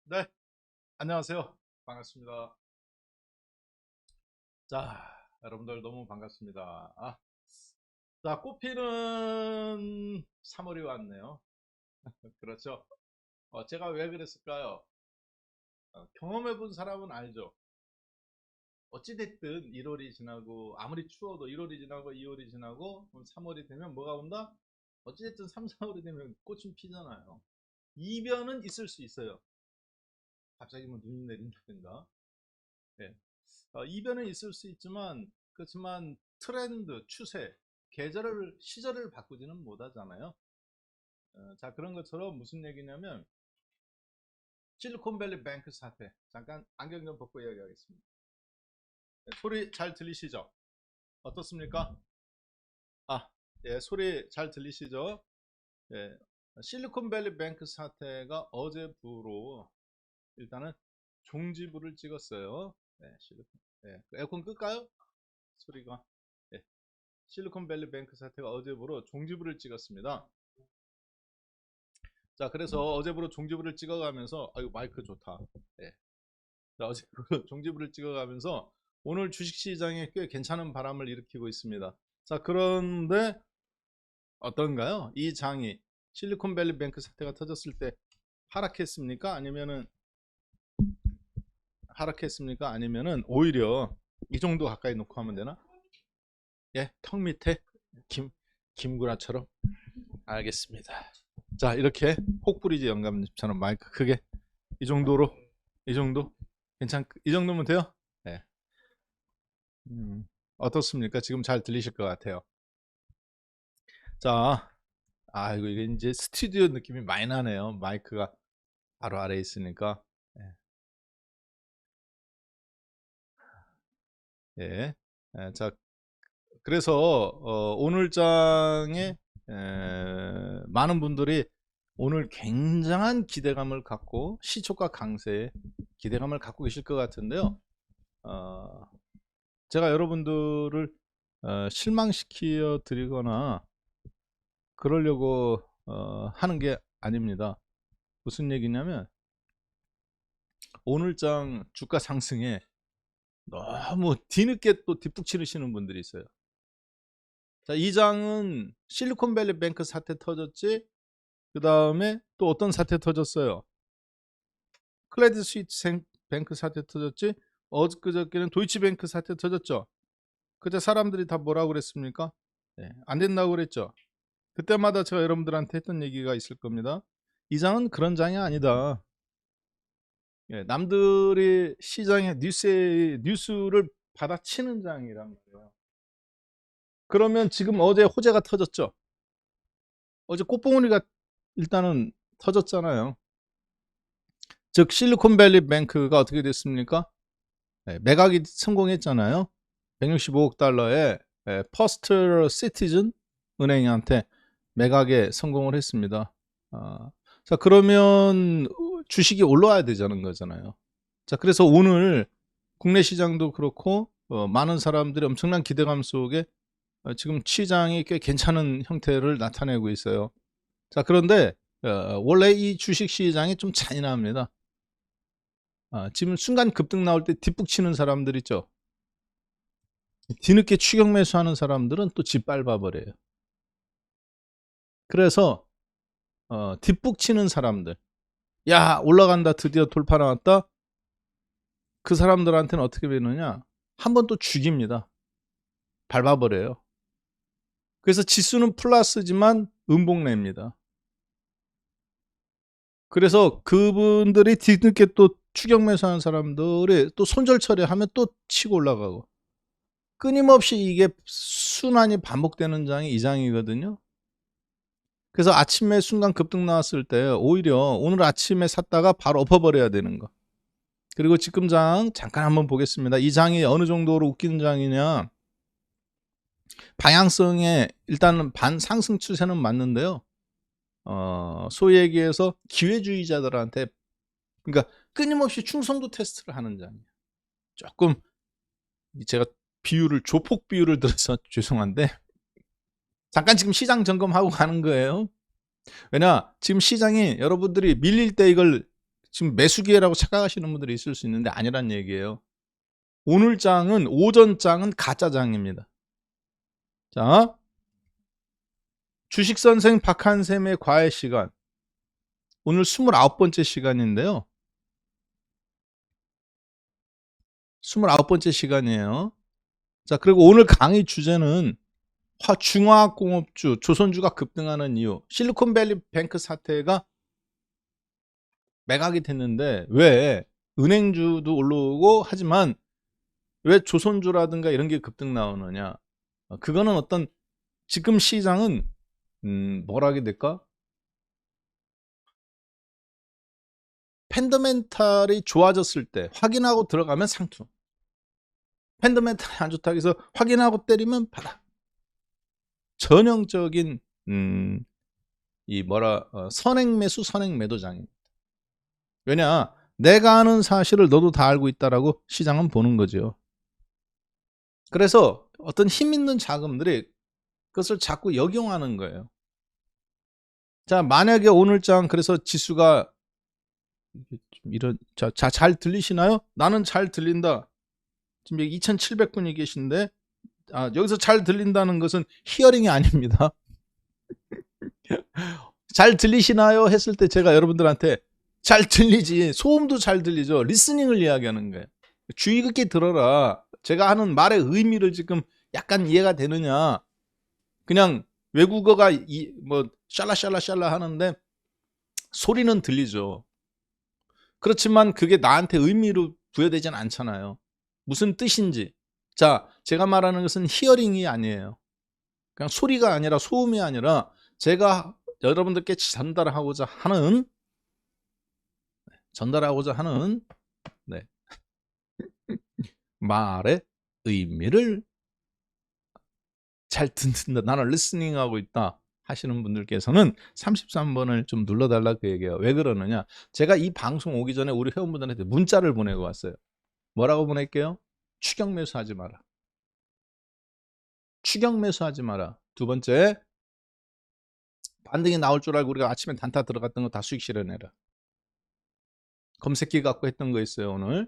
네, 안녕하세요. 반갑습니다. 자, 여러분들 너무 반갑습니다. 자, 꽃피는 3월이 왔네요. 그렇죠? 제가 왜 그랬을까요? 경험해 본 사람은 알죠. 어찌됐든 1월이 지나고, 아무리 추워도 1월이 지나고, 2월이 지나고, 3월이 되면 뭐가 온다? 어찌됐든 3, 4월이 되면 꽃은 피잖아요. 이변은 있을 수 있어요. 갑자기 뭐 눈이 내린다든가. 예. 이변은 있을 수 있지만 그렇지만 트렌드, 추세, 시절을 바꾸지는 못하잖아요. 자, 그런 것처럼 무슨 얘기냐면 실리콘밸리 뱅크 사태. 잠깐 안경 좀 벗고 이야기하겠습니다. 소리 잘 들리시죠? 어떻습니까? 아, 예, 소리 잘 들리시죠? 예, 실리콘밸리 뱅크 사태가 어제부로 일단은 종지부를 찍었어요. 에어컨 끌까요? 소리가. 예, 실리콘밸리 뱅크 사태가 어제부로 종지부를 찍었습니다. 자, 그래서 어제부로 종지부를 찍어가면서, 아유, 마이크 좋다. 예. 자, 어제부로 종지부를 찍어가면서 오늘 주식시장에 꽤 괜찮은 바람을 일으키고 있습니다. 자, 그런데 어떤가요? 이 장이 실리콘밸리 뱅크 사태가 터졌을 때 하락했습니까? 아니면은 오히려 이 정도 가까이 놓고 하면 되나? 예, 턱 밑에 김구라처럼. 알겠습니다. 자, 이렇게 혹부리지 영감님처럼 마이크 크게 이 정도로, 이 정도 이 정도면 돼요? 네. 어떻습니까? 지금 잘 들리실 것 같아요. 자, 이게 이제 스튜디오 느낌이 많이 나네요. 마이크가 바로 아래에 있으니까. 예. 예. 자, 그래서 오늘 장에 많은 분들이 오늘 굉장한 기대감을 갖고 시초가 강세에 기대감을 갖고 계실 것 같은데요. 어, 제가 여러분들을 실망시켜 드리거나 그러려고 하는 게 아닙니다. 무슨 얘기냐면 오늘장 주가 상승에 너무 뒤늦게 또 뒷북 치르시는 분들이 있어요. 자, 이 장은 실리콘밸리 뱅크 사태 터졌지. 그 다음에 또 어떤 사태 터졌어요? 클레드 스위스 뱅크 사태 터졌지. 엊그저께는 도이치뱅크 사태 터졌죠. 그때 사람들이 다 뭐라고 그랬습니까? 네, 안 된다고 그랬죠. 그때마다 제가 여러분들한테 했던 얘기가 있을 겁니다. 이 장은 그런 장이 아니다. 예, 남들이 시장에 뉴스를 받아치는 장이란 말이에요. 그러면 지금 어제 호재가 터졌죠. 어제 꽃봉오리가 일단은 터졌잖아요. 즉 실리콘밸리 뱅크가 어떻게 됐습니까? 네, 매각이 성공했잖아요. 165억 달러에 퍼스트 시티즌 은행한테 매각에 성공을 했습니다. 자, 그러면 주식이 올라와야 되자는 거잖아요. 자, 그래서 오늘 국내 시장도 그렇고 많은 사람들이 엄청난 기대감 속에 지금 시장이 꽤 괜찮은 형태를 나타내고 있어요. 자, 그런데 원래 이 주식 시장이 좀 잔인합니다. 지금 순간 급등 나올 때 뒷북 치는 사람들 있죠. 뒤늦게 추격 매수하는 사람들은 또 짓밟아 버려요. 그래서 뒷북 치는 사람들, 야, 올라간다, 드디어 돌파 나왔다. 그 사람들한테는 어떻게 되느냐? 한 번 또 죽입니다. 밟아버려요. 그래서 지수는 플러스지만 음봉 냅니다. 그래서 그분들이 뒤늦게 또 추격 매수하는 사람들이 또 손절 처리하면 또 치고 올라가고 끊임없이 이게 순환이 반복되는 장이 이 장이거든요. 그래서 아침에 순간 급등 나왔을 때 오히려 오늘 아침에 샀다가 바로 엎어버려야 되는 거. 그리고 지금 장 잠깐 한번 보겠습니다. 이 장이 어느 정도로 웃기는 장이냐. 방향성에 일단은 반상승 추세는 맞는데요. 소위 얘기해서 기회주의자들한테 그러니까 끊임없이 충성도 테스트를 하는 장이에요. 조금 제가 조폭 비유를 들어서 죄송한데 잠깐 지금 시장 점검하고 가는 거예요. 왜냐 지금 시장이 여러분들이 밀릴 때 이걸 지금 매수기회라고 착각하시는 분들이 있을 수 있는데 아니란 얘기예요. 오늘 장은 오전 장은 가짜 장입니다. 자, 주식 선생 박한샘의 과외 시간. 오늘 29번째 시간인데요. 29번째 시간이에요. 자, 그리고 오늘 강의 주제는 중화학공업주, 조선주가 급등하는 이유. 실리콘밸리 뱅크 사태가 매각이 됐는데 왜 은행주도 올라오고 하지만 왜 조선주라든가 이런 게 급등 나오느냐. 그거는 어떤 지금 시장은 뭐라 하게 될까? 펀더멘탈이 좋아졌을 때 확인하고 들어가면 상투. 펀더멘탈이 안 좋다고 해서 확인하고 때리면 바닥. 전형적인 선행 매수, 선행 매도장입니다. 왜냐? 내가 아는 사실을 너도 다 알고 있다라고 시장은 보는 거죠. 그래서 어떤 힘 있는 자금들이 그것을 자꾸 역용하는 거예요. 자, 만약에 오늘장 그래서 지수가 잘 들리시나요? 나는 잘 들린다. 지금 여기 2,700분이 계신데 여기서 잘 들린다는 것은 히어링이 아닙니다. 잘 들리시나요? 했을 때 제가 여러분들한테 잘 들리지. 소음도 잘 들리죠. 리스닝을 이야기하는 거예요. 주의 깊게 들어라. 제가 하는 말의 의미를 지금 약간 이해가 되느냐. 그냥 외국어가 샬라샬라 하는데 소리는 들리죠. 그렇지만 그게 나한테 의미로 부여되진 않잖아요. 무슨 뜻인지. 자, 제가 말하는 것은 히어링이 아니에요. 그냥 소리가 아니라 소음이 아니라 제가 여러분들께 전달하고자 하는 말의 의미를 잘 듣는다. 나는 리스닝하고 있다 하시는 분들께서는 33번을 좀 눌러달라 그 얘기예요. 왜 그러느냐? 제가 이 방송 오기 전에 우리 회원분들한테 문자를 보내고 왔어요. 뭐라고 보낼게요? 추격 매수하지 마라. 추격 매수하지 마라. 두 번째, 반등이 나올 줄 알고 우리가 아침에 단타 들어갔던 거 다 수익 실현해라. 검색기 갖고 했던 거 있어요 오늘.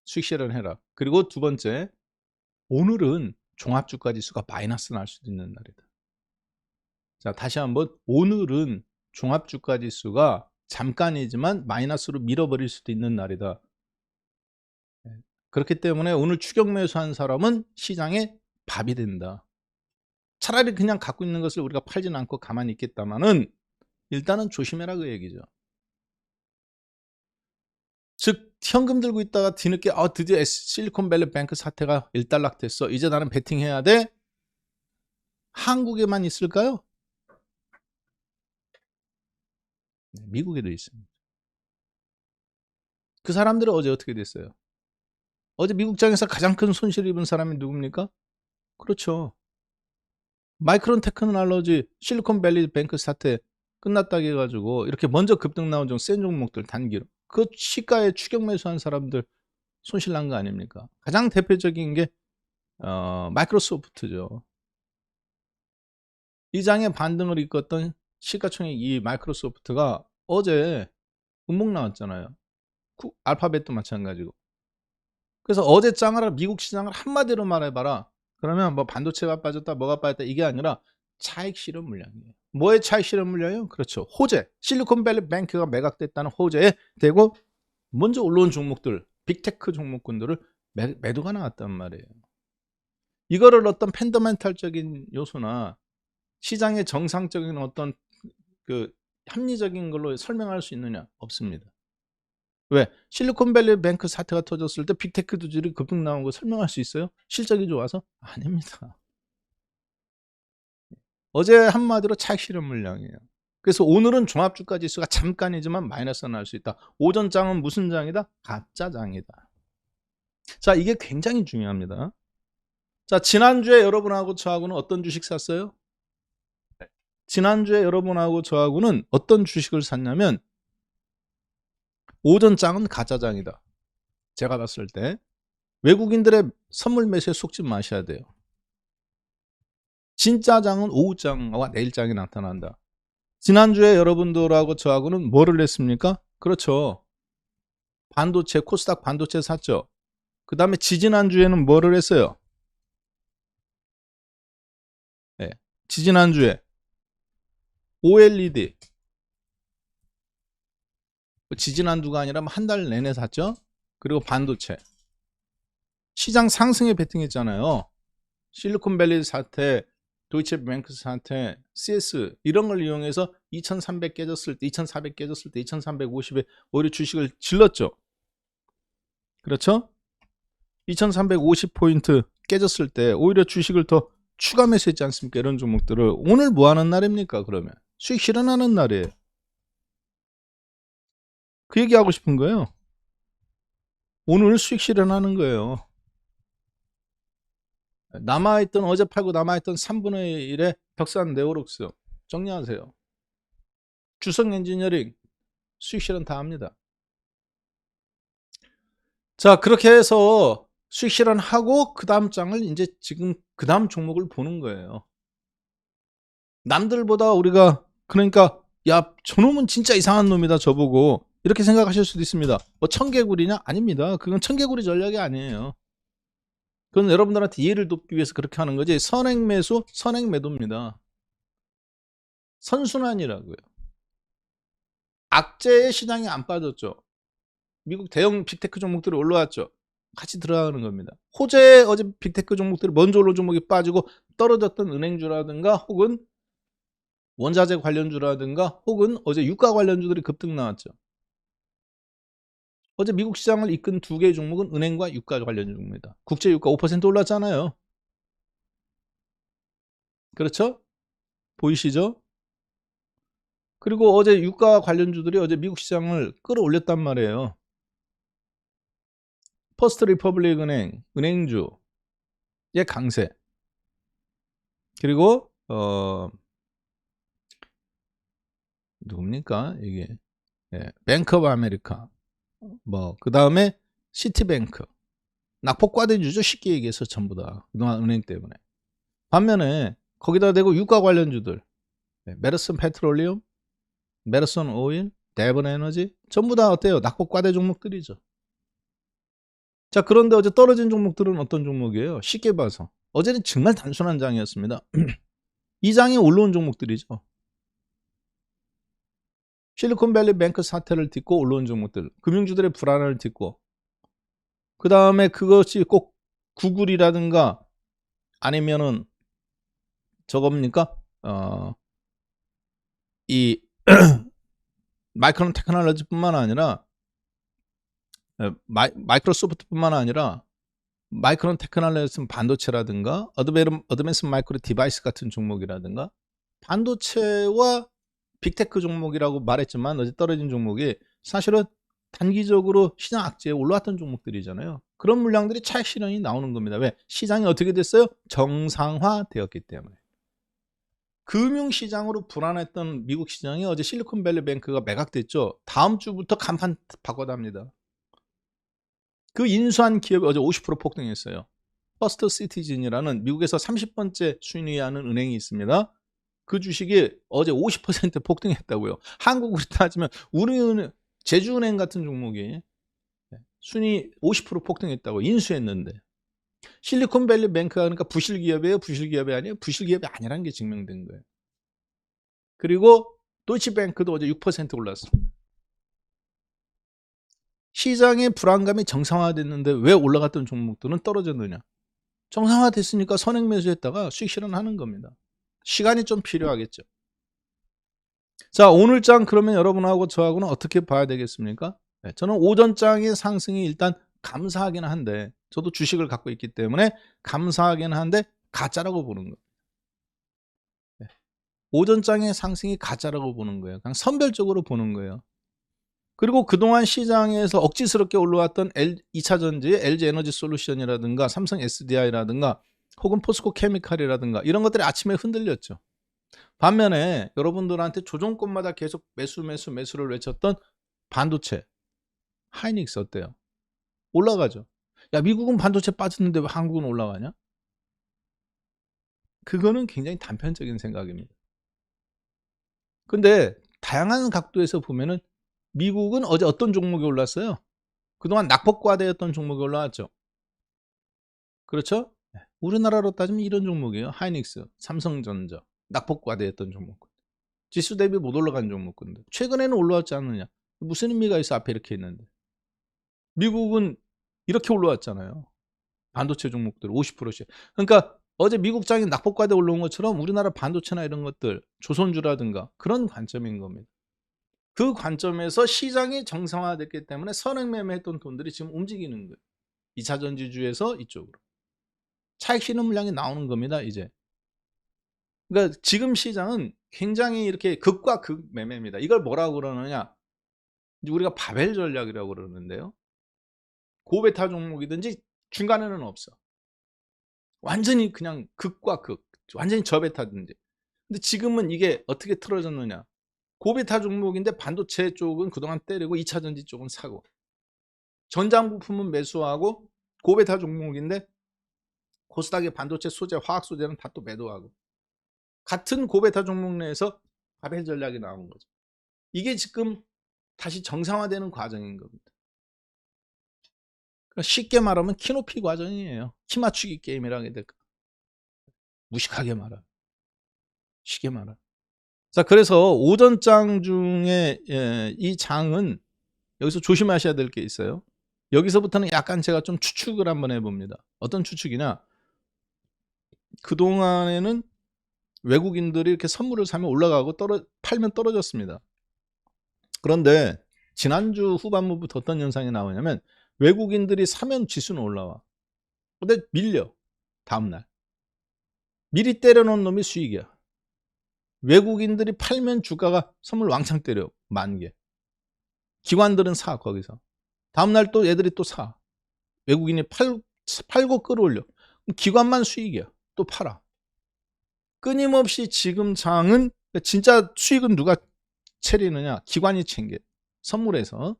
수익 실현해라. 그리고 두 번째, 오늘은 종합주가 지수가 마이너스 날 수도 있는 날이다. 자, 다시 한번, 오늘은 종합주가 지수가 잠깐이지만 마이너스로 밀어버릴 수도 있는 날이다. 그렇기 때문에 오늘 추격 매수한 사람은 시장에 밥이 된다. 차라리 그냥 갖고 있는 것을 우리가 팔지는 않고 가만히 있겠다마는 일단은 조심해라 그 얘기죠. 즉 현금 들고 있다가 뒤늦게 드디어 실리콘밸리 뱅크 사태가 일단락됐어. 이제 나는 베팅해야 돼. 한국에만 있을까요? 미국에도 있습니다. 그 사람들은 어제 어떻게 됐어요? 어제 미국장에서 가장 큰 손실을 입은 사람이 누굽니까? 그렇죠. 마이크론 테크놀로지 실리콘밸리 뱅크 사태 끝났다고 해가지고 이렇게 먼저 급등 나온 좀 센 종목들 단기로 그 시가에 추격 매수한 사람들 손실 난 거 아닙니까? 가장 대표적인 게 마이크로소프트죠. 이 장의 반등을 이끌었던 시가총액 이 마이크로소프트가 어제 음봉 나왔잖아요. 알파벳도 마찬가지고. 그래서 어제 장을 미국 시장을 한마디로 말해봐라. 그러면 뭐 반도체가 빠졌다 뭐가 빠졌다 이게 아니라 차익 실현 물량이에요. 뭐의 차익 실현 물량이요? 그렇죠. 호재. 실리콘밸리 뱅크가 매각됐다는 호재에 대고 먼저 올라온 종목들, 빅테크 종목군들을 매도가 나왔단 말이에요. 이거를 어떤 펀더멘탈적인 요소나 시장의 정상적인 어떤 그 합리적인 걸로 설명할 수 있느냐? 없습니다. 왜? 실리콘밸리 뱅크 사태가 터졌을 때 빅테크들이 급등 나온 거 설명할 수 있어요? 실적이 좋아서? 아닙니다. 어제 한마디로 차익 실현 물량이에요. 그래서 오늘은 종합주가 지수가 잠깐이지만 마이너스 날 수 있다. 오전 장은 무슨 장이다? 가짜 장이다. 자, 이게 굉장히 중요합니다. 자, 지난주에 여러분하고 저하고는 어떤 주식 샀어요? 지난주에 여러분하고 저하고는 어떤 주식을 샀냐면 오전 장은 가짜 장이다. 제가 봤을 때 외국인들의 선물 매수에 속지 마셔야 돼요. 진짜 장은 오후 장과 내일 장이 나타난다. 지난주에 여러분들하고 저하고는 뭐를 했습니까? 그렇죠. 반도체, 코스닥 반도체 샀죠. 그 다음에 지지난주에는 뭐를 했어요? 네. 지지난주에 OLED. 지지난주가 아니라 한 달 내내 샀죠. 그리고 반도체. 시장 상승에 베팅했잖아요. 실리콘밸리 사태, 도이체뱅크 사태, CS 이런 걸 이용해서 2300 깨졌을 때, 2400 깨졌을 때 2350에 오히려 주식을 질렀죠. 그렇죠? 2350포인트 깨졌을 때 오히려 주식을 더 추가 매수했지 않습니까? 이런 종목들을. 오늘 뭐 하는 날입니까? 그러면 수익 실현하는 날이에요. 그 얘기하고 싶은 거예요. 오늘 수익 실현하는 거예요. 남아있던, 어제 팔고 남아있던 3분의 1의 덕산 네오록스 정리하세요. 주성 엔지니어링 수익 실현 다 합니다. 자, 그렇게 해서 수익 실현하고 그 다음 장을 이제 지금 그 다음 종목을 보는 거예요. 남들보다 우리가, 그러니까 야, 저놈은 진짜 이상한 놈이다 저보고 이렇게 생각하실 수도 있습니다. 뭐 청개구리냐? 아닙니다. 그건 청개구리 전략이 아니에요. 그건 여러분들한테 이해를 돕기 위해서 그렇게 하는 거지. 선행 매수, 선행 매도입니다. 선순환이라고요. 악재의 시장이 안 빠졌죠. 미국 대형 빅테크 종목들이 올라왔죠. 같이 들어가는 겁니다. 호재 어제 빅테크 종목들이 먼저 올라온 종목이 빠지고 떨어졌던 은행주라든가 혹은 원자재 관련주라든가 혹은 어제 유가 관련주들이 급등 나왔죠. 어제 미국 시장을 이끈 두 개의 종목은 은행과 유가 관련주입니다. 국제 유가 5% 올랐잖아요. 그렇죠? 보이시죠? 그리고 어제 유가 관련주들이 어제 미국 시장을 끌어올렸단 말이에요. 퍼스트 리퍼블릭 은행, 은행주의 강세. 그리고 누굽니까? 이게 뱅크 오브 아메리카. 뭐 그다음에 시티뱅크. 낙폭과대주죠. 쉽게 얘기해서 전부 다. 그동안 은행 때문에. 반면에 거기다 대고 유가 관련주들. 메르슨 페트롤리움, 메르슨 오일, 데븐 에너지 전부 다 어때요? 낙폭과대 종목들이죠. 자, 그런데 어제 떨어진 종목들은 어떤 종목이에요? 쉽게 봐서 어제는 정말 단순한 장이었습니다. 이 장이 올라온 종목들이죠. 실리콘밸리 뱅크 사태를 딛고 올라온 종목들, 금융주들의 불안을 딛고, 그 다음에 그것이 꼭 구글이라든가 아니면은 저겁니까? 이 마이크론 테크놀로지뿐만 아니라 마이크로소프트뿐만 아니라 마이크론 테크놀로지 반도체라든가 어드밴스 마이크로 디바이스 같은 종목이라든가 반도체와 빅테크 종목이라고 말했지만 어제 떨어진 종목이 사실은 단기적으로 시장 악재에 올라왔던 종목들이잖아요. 그런 물량들이 차익 실현이 나오는 겁니다. 왜? 시장이 어떻게 됐어요? 정상화되었기 때문에. 금융시장으로 불안했던 미국 시장이 어제 실리콘밸리 뱅크가 매각됐죠. 다음 주부터 간판 바꿔답니다. 그 인수한 기업이 어제 50% 폭등했어요. 퍼스트 시티즌이라는 미국에서 30번째 순위하는 은행이 있습니다. 그 주식이 어제 50% 폭등했다고요. 한국으로 따지면 우리은행, 제주은행 같은 종목이 순위 50% 폭등했다고 인수했는데 실리콘밸리 뱅크가 그러니까 부실기업이에요? 부실기업이 아니에요? 부실기업이 아니라는 게 증명된 거예요. 그리고 도이치뱅크도 어제 6% 올랐습니다. 시장의 불안감이 정상화됐는데 왜 올라갔던 종목들은 떨어졌느냐? 정상화됐으니까 선행 매수했다가 수익 실현하는 겁니다. 시간이 좀 필요하겠죠. 자, 오늘장 그러면 여러분하고 저하고는 어떻게 봐야 되겠습니까? 저는 오전장의 상승이 일단 감사하긴 한데 저도 주식을 갖고 있기 때문에 감사하긴 한데 가짜라고 보는 거예요. 오전장의 상승이 가짜라고 보는 거예요. 그냥 선별적으로 보는 거예요. 그리고 그동안 시장에서 억지스럽게 올라왔던 2차전지의 LG에너지솔루션이라든가 삼성 SDI라든가 혹은 포스코 케미칼이라든가 이런 것들이 아침에 흔들렸죠. 반면에 여러분들한테 조정권마다 계속 매수를 외쳤던 반도체 하이닉스 어때요? 올라가죠. 야, 미국은 반도체 빠졌는데 왜 한국은 올라가냐? 그거는 굉장히 단편적인 생각입니다. 근데 다양한 각도에서 보면은 미국은 어제 어떤 종목이 올랐어요? 그동안 낙폭과대였던 종목이 올라왔죠. 그렇죠? 우리나라로 따지면 이런 종목이에요. 하이닉스, 삼성전자, 낙폭과대였던 종목. 지수 대비 못 올라간 종목군데 최근에는 올라왔지 않느냐? 무슨 의미가 있어? 앞에 이렇게 있는데. 미국은 이렇게 올라왔잖아요. 반도체 종목들 50%씩. 그러니까 어제 미국장이 낙폭과대 올라온 것처럼 우리나라 반도체나 이런 것들, 조선주라든가 그런 관점인 겁니다. 그 관점에서 시장이 정상화됐기 때문에 선행매매했던 돈들이 지금 움직이는 거예요. 2차 전지주에서 이쪽으로. 차익 실현 물량이 나오는 겁니다, 이제. 그러니까 지금 시장은 굉장히 이렇게 극과 극 매매입니다. 이걸 뭐라고 그러느냐? 우리가 바벨 전략이라고 그러는데요. 고베타 종목이든지 중간에는 없어. 완전히 그냥 극과 극. 완전히 저베타든지. 근데 지금은 이게 어떻게 틀어졌느냐? 고베타 종목인데 반도체 쪽은 그동안 때리고 2차 전지 쪽은 사고. 전장 부품은 매수하고 고베타 종목인데 코스닥의 반도체 소재, 화학 소재는 다 또 매도하고. 같은 고베타 종목 내에서 바벨 전략이 나온 거죠. 이게 지금 다시 정상화되는 과정인 겁니다. 그러니까 쉽게 말하면 키높이 과정이에요. 키 맞추기 게임이라 해야 될까? 무식하게 말하면. 쉽게 말하면. 자, 그래서 오전장 중에 이 장은 여기서 조심하셔야 될 게 있어요. 여기서부터는 약간 제가 좀 추측을 한번 해봅니다. 어떤 추측이냐? 그동안에는 외국인들이 이렇게 선물을 사면 올라가고 팔면 떨어졌습니다. 그런데 지난주 후반부부터 어떤 현상이 나오냐면 외국인들이 사면 지수는 올라와. 근데 밀려. 다음날. 미리 때려놓은 놈이 수익이야. 외국인들이 팔면 주가가 선물 왕창 때려. 10,000개. 기관들은 사, 거기서. 다음날 또 애들이 또 사. 외국인이 팔고 끌어올려. 기관만 수익이야. 또 팔아. 끊임없이 지금 장은 진짜 수익은 누가 차리느냐? 기관이 챙겨. 선물에서.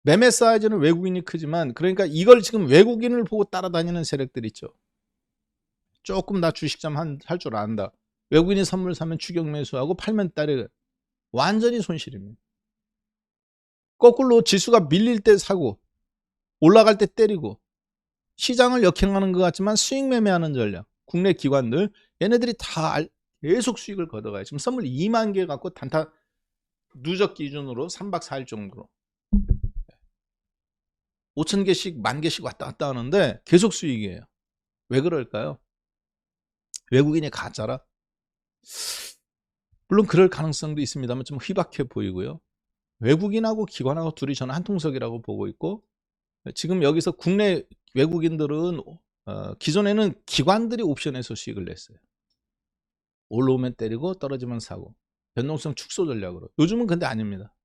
매매 사이즈는 외국인이 크지만 그러니까 이걸 지금 외국인을 보고 따라다니는 세력들 있죠. 조금 나 주식점 할 줄 안다. 외국인이 선물 사면 추격 매수하고 팔면 따르. 완전히 손실입니다. 거꾸로 지수가 밀릴 때 사고 올라갈 때 때리고 시장을 역행하는 것 같지만 수익 매매하는 전략. 국내 기관들 얘네들이 다 계속 수익을 걷어가요. 지금 선물 2만 개 갖고 단타 누적 기준으로 3박 4일 정도로 5,000개씩 10,000개씩 왔다 갔다 하는데 계속 수익이에요. 왜 그럴까요? 외국인이 가짜라? 물론 그럴 가능성도 있습니다만 좀 희박해 보이고요. 외국인하고 기관하고 둘이 저는 한 통속이라고 보고 있고 지금 여기서 국내 외국인들은 기존에는 기관들이 옵션에서 수익을 냈어요. 올라오면 때리고 떨어지면 사고. 변동성 축소 전략으로. 요즘은 근데 아닙니다.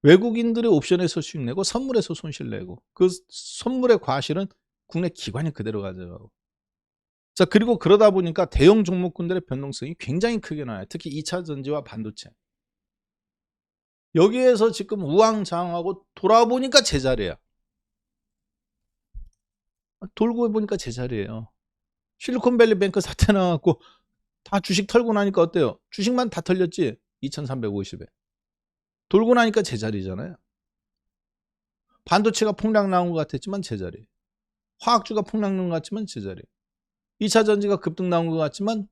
외국인들이 옵션에서 수익 내고 선물에서 손실 내고 그 선물의 과실은 국내 기관이 그대로 가져가고. 자, 그리고 그러다 보니까 대형 종목군들의 변동성이 굉장히 크게 나와요. 특히 2차 전지와 반도체. 여기에서 지금 우왕좌왕하고 돌아보니까 제자리야. 돌고 보니까 제자리예요. 실리콘밸리 뱅크 사태 나갖고 다 주식 털고 나니까 어때요? 주식만 다 털렸지? 2350에. 돌고 나니까 제자리잖아요. 반도체가 폭락 나온 것 같았지만 제자리. 화학주가 폭락 나온 것 같지만 제자리. 2차 전지가 급등 나온 것 같지만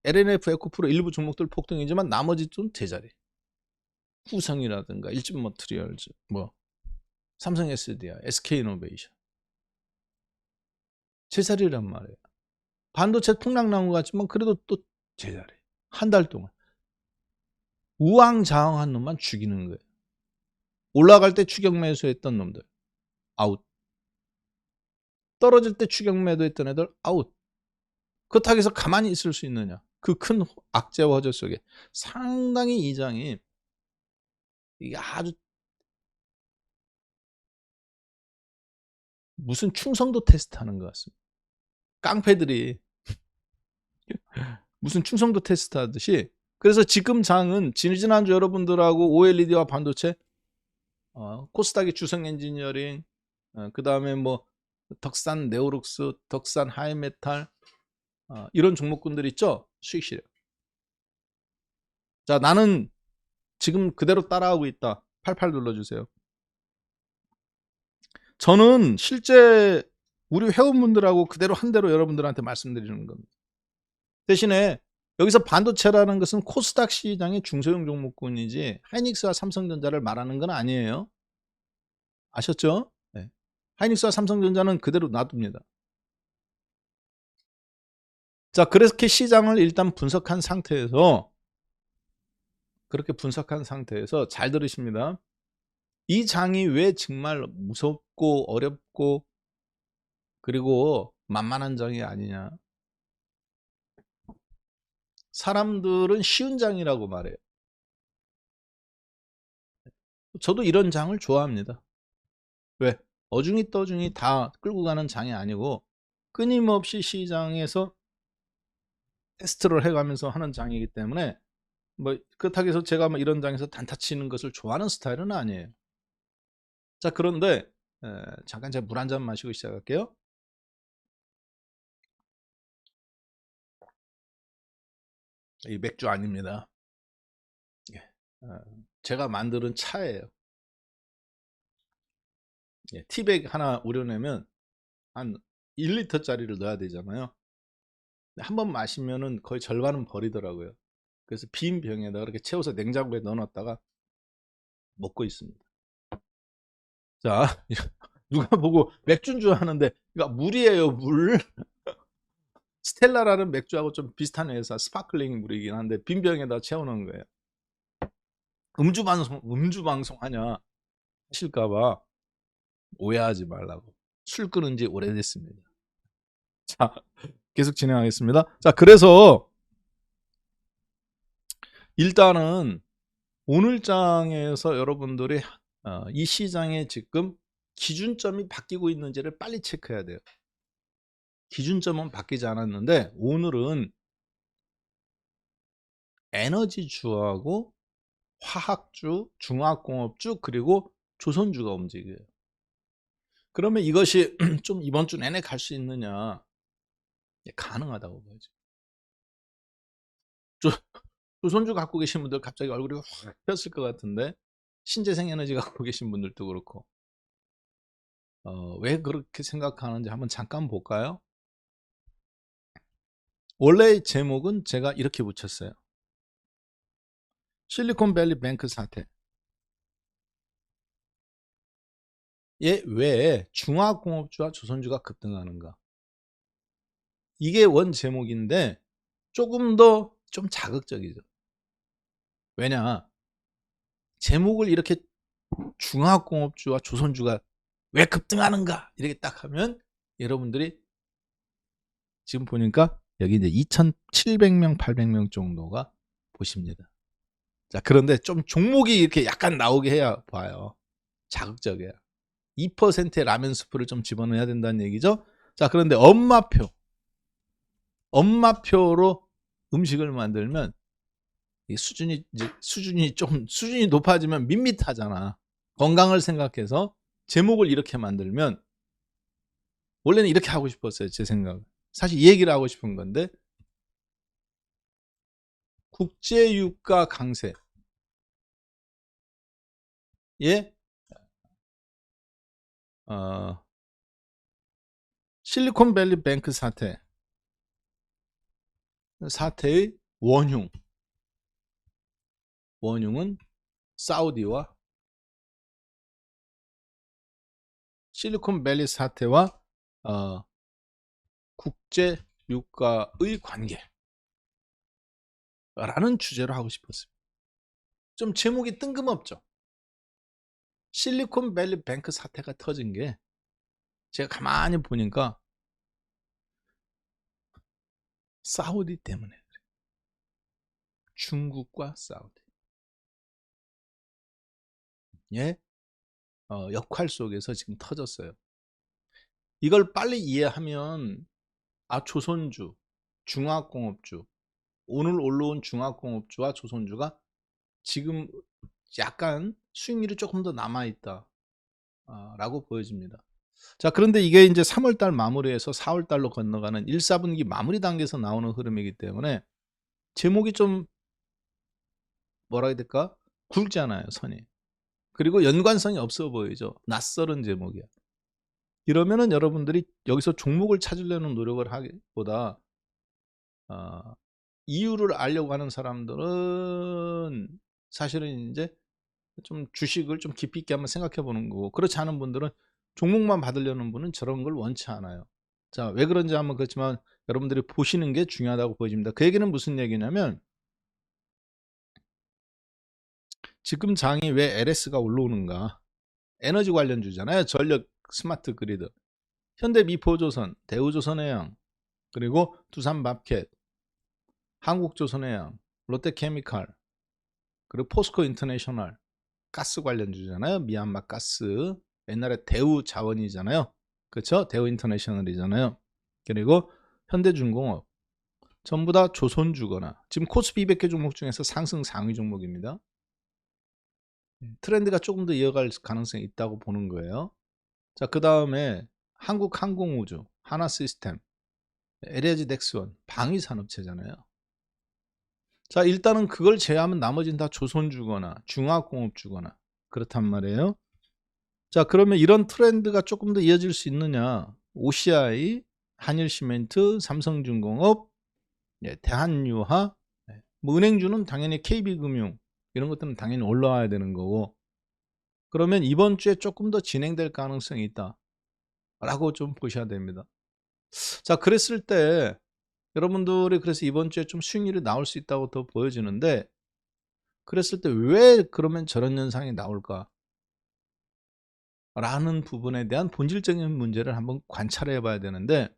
LNF 에코프로 일부 종목들 폭등이지만 나머지 좀 제자리. 후성이라든가 일진머트리얼즈, 삼성 SDI, SK이노베이션. 제자리란 말이에요. 반도체 폭락 나온 것 같지만 그래도 또 제자리. 한 달 동안. 우왕좌왕한 놈만 죽이는 거예요. 올라갈 때 추격 매수했던 놈들 아웃. 떨어질 때 추격 매도했던 애들 아웃. 그렇다고 해서 가만히 있을 수 있느냐? 그 큰 악재와 허저 속에 상당히 이 장이 이게 아주 무슨 충성도 테스트 하는 것 같습니다. 깡패들이 무슨 충성도 테스트 하듯이. 그래서 지금 장은 지난주 여러분들하고 OLED와 반도체, 코스닥의 주성 엔지니어링, 그 다음에 덕산 네오룩스, 덕산 하이메탈, 이런 종목군들 있죠? 수익 실현. 자, 나는 지금 그대로 따라하고 있다. 88 눌러주세요. 저는 실제 우리 회원분들하고 그대로 한 대로 여러분들한테 말씀드리는 겁니다. 대신에 여기서 반도체라는 것은 코스닥 시장의 중소형 종목군이지 하이닉스와 삼성전자를 말하는 건 아니에요. 아셨죠? 네. 하이닉스와 삼성전자는 그대로 놔둡니다. 자, 그렇게 시장을 일단 분석한 상태에서 잘 들으십니다. 이 장이 왜 정말 무섭고 어렵고 그리고 만만한 장이 아니냐. 사람들은 쉬운 장이라고 말해요. 저도 이런 장을 좋아합니다. 왜? 어중이 떠중이 다 끌고 가는 장이 아니고 끊임없이 시장에서 테스트를 해가면서 하는 장이기 때문에 뭐 그렇다고 해서 제가 뭐 이런 장에서 단타 치는 것을 좋아하는 스타일은 아니에요. 자, 그런데 잠깐 제가 물 한 잔 마시고 시작할게요. 이 맥주 아닙니다. 예. 제가 만드는 차예요. 예. 티백 하나 우려내면 한 1리터짜리를 넣어야 되잖아요. 한번 마시면은 거의 절반은 버리더라고요. 그래서 빈 병에다가 이렇게 채워서 냉장고에 넣어놨다가 먹고 있습니다. 자, 누가 보고 맥주인 줄 아는데 이거 물이에요, 물. 스텔라라는 맥주하고 좀 비슷한 회사 스파클링 물이긴 한데 빈 병에다 채워놓은 거예요. 음주 방송 하냐 하실까봐 오해하지 말라고. 술 끊은 지 오래됐습니다. 자, 계속 진행하겠습니다. 자, 그래서 일단은 오늘 장에서 여러분들이 이 시장에 지금 기준점이 바뀌고 있는지를 빨리 체크해야 돼요. 기준점은 바뀌지 않았는데 오늘은 에너지주하고 화학주, 중화공업주 그리고 조선주가 움직여요. 그러면 이것이 좀 이번 주 내내 갈 수 있느냐? 가능하다고 봐야죠. 조선주 갖고 계신 분들 갑자기 얼굴이 확 폈을 것 같은데 신재생 에너지 갖고 계신 분들도 그렇고 왜 그렇게 생각하는지 한번 잠깐 볼까요? 원래 제목은 제가 이렇게 붙였어요. 실리콘밸리 뱅크 사태. 왜 중화공업주와 조선주가 급등하는가? 이게 원 제목인데 조금 더 좀 자극적이죠. 왜냐? 제목을 이렇게 중화공업주와 조선주가 왜 급등하는가? 이렇게 딱 하면 여러분들이 지금 보니까 여기 이제 2,700명, 800명 정도가 보십니다. 자, 그런데 좀 종목이 이렇게 약간 나오게 해야 봐요. 자극적이야. 2%의 라면 스프를 좀 집어넣어야 된다는 얘기죠. 자, 그런데 엄마표로 음식을 만들면 이 수준이 높아지면 밋밋하잖아. 건강을 생각해서 제목을 이렇게 만들면 원래는 이렇게 하고 싶었어요. 제 생각은. 사실 이 얘기를 하고 싶은 건데 국제유가 강세 실리콘밸리 뱅크 사태의 원흉은 사우디와 실리콘밸리 사태와 국제 유가의 관계라는 주제로 하고 싶었습니다. 좀 제목이 뜬금없죠. 실리콘밸리 뱅크 사태가 터진 게 제가 가만히 보니까 사우디 때문에 그래요. 중국과 사우디. 역할 속에서 지금 터졌어요. 이걸 빨리 이해하면 조선주, 중화공업주, 오늘 올라온 중화공업주와 조선주가 지금 약간 수익률이 조금 더 남아있다 라고 보여집니다. 자, 그런데 이게 이제 3월달 마무리해서 4월달로 건너가는 1, 4분기 마무리 단계에서 나오는 흐름이기 때문에 제목이 좀 뭐라 해야 될까? 굵잖아요, 선이. 그리고 연관성이 없어 보이죠. 낯설은 제목이야. 이러면은 여러분들이 여기서 종목을 찾으려는 노력을 하기보다 이유를 알려고 하는 사람들은 사실은 이제 좀 주식을 좀 깊이 있게 한번 생각해 보는 거고, 그렇지 않은 분들은 종목만 받으려는 분은 저런 걸 원치 않아요. 자, 왜 그런지 한번 그렇지만 여러분들이 보시는 게 중요하다고 보여집니다. 그 얘기는 무슨 얘기냐면, 지금 장이 왜 LS가 올라오는가? 에너지 관련주잖아요. 전력, 스마트 그리드, 현대미포조선, 대우조선해양, 그리고 두산마켓, 한국조선해양, 롯데케미칼, 그리고 포스코 인터내셔널, 가스 관련주잖아요. 미얀마 가스, 옛날에 대우 자원이잖아요. 그렇죠? 대우 인터내셔널이잖아요. 그리고 현대중공업, 전부 다 조선주거나, 지금 코스피 200개 종목 중에서 상승 상위 종목입니다. 트렌드가 조금 더 이어갈 가능성이 있다고 보는 거예요. 자, 그 다음에 한국항공우주, 하나시스템, LG 넥스원, 방위산업체잖아요. 자, 일단은 그걸 제외하면 나머지는 다 조선주거나 중화공업주거나 그렇단 말이에요. 자, 그러면 이런 트렌드가 조금 더 이어질 수 있느냐? OCI, 한일시멘트, 삼성중공업, 대한유화, 뭐 은행주는 당연히 KB금융, 이런 것들은 당연히 올라와야 되는 거고, 그러면 이번 주에 조금 더 진행될 가능성이 있다 라고 좀 보셔야 됩니다. 자, 그랬을 때 여러분들이 그래서 이번 주에 좀 수익률이 나올 수 있다고 더 보여지는데, 그랬을 때 왜 그러면 저런 현상이 나올까? 라는 부분에 대한 본질적인 문제를 한번 관찰해 봐야 되는데,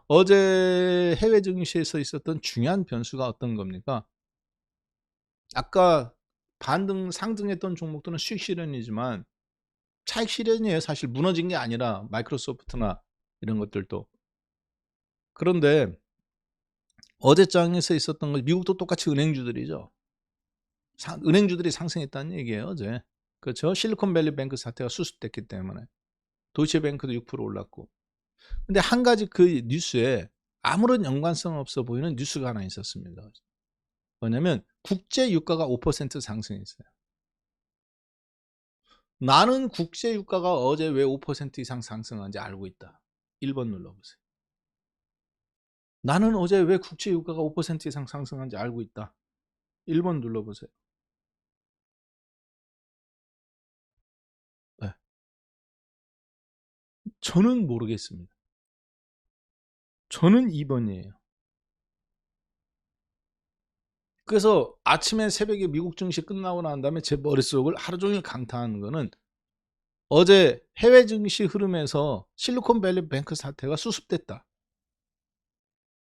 어제 해외 증시에서 있었던 중요한 변수가 어떤 겁니까? 아까 반등 상승했던 종목들은 수익 실현이지만 차익 실현이에요. 사실 무너진 게 아니라 마이크로소프트나 이런 것들도. 그런데 어제장에서 있었던 거, 미국도 똑같이 은행주들이죠. 은행주들이 상승했다는 얘기예요, 어제. 그렇죠? 실리콘밸리 뱅크 사태가 수습됐기 때문에. 도이체뱅크도 6% 올랐고. 근데 한 가지 그 뉴스에 아무런 연관성 없어 보이는 뉴스가 하나 있었습니다. 뭐냐면 국제 유가가 5% 상승했어요. 나는 국제 유가가 어제 왜 5% 이상 상승한지 알고 있다. 1번 눌러보세요. 나는 어제 왜 국제 유가가 5% 이상 상승한지 알고 있다. 1번 눌러보세요. 네. 저는 모르겠습니다. 저는 2번이에요. 그래서 아침에 새벽에 미국 증시 끝나고 난 다음에 제 머릿속을 하루 종일 강타하는 거는, 어제 해외 증시 흐름에서 실리콘밸리 뱅크 사태가 수습됐다.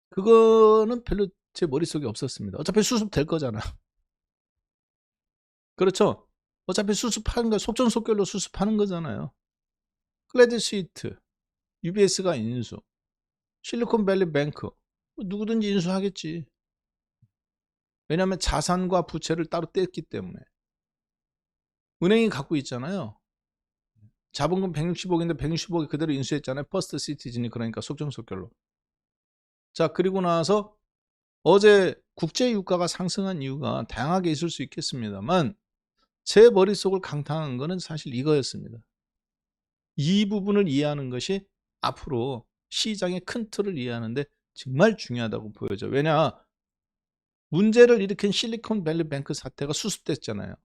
그거는 별로 제 머릿속에 없었습니다. 어차피 수습될 거잖아. 그렇죠? 어차피 수습하는 거, 속전속결로 수습하는 거잖아요. 클레드 스위트, UBS가 인수, 실리콘밸리 뱅크, 누구든지 인수하겠지. 왜냐하면 자산과 부채를 따로 뗐기 때문에. 은행이 갖고 있잖아요. 자본금 160억인데 160억이 그대로 인수했잖아요. 퍼스트 시티즌이. 그러니까 속전속결로. 자, 그리고 나서 어제 국제 유가가 상승한 이유가 다양하게 있을 수 있겠습니다만, 제 머릿속을 강타한 거는 사실 이거였습니다. 이 부분을 이해하는 것이 앞으로 시장의 큰 틀을 이해하는데 정말 중요하다고 보여져. 왜냐, 문제를 일으킨 실리콘밸리 뱅크 사태가 수습됐잖아요.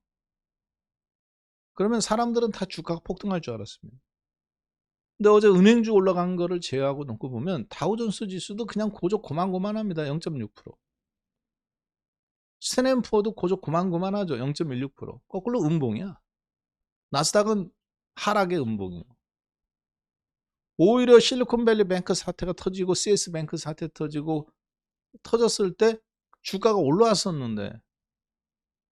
그러면 사람들은 다 주가가 폭등할 줄 알았습니다. 근데 어제 은행주 올라간 거를 제외하고 놓고 보면 다우존스 지수도 그냥 고적 고만고만합니다. 0.6%. 스탠포드 고적 고만고만하죠. 0.16%. 거꾸로 음봉이야. 나스닥은 하락의 음봉이에요. 오히려 실리콘밸리 뱅크 사태가 터지고 CS 뱅크 사태 터졌을 때 주가가 올라왔었는데,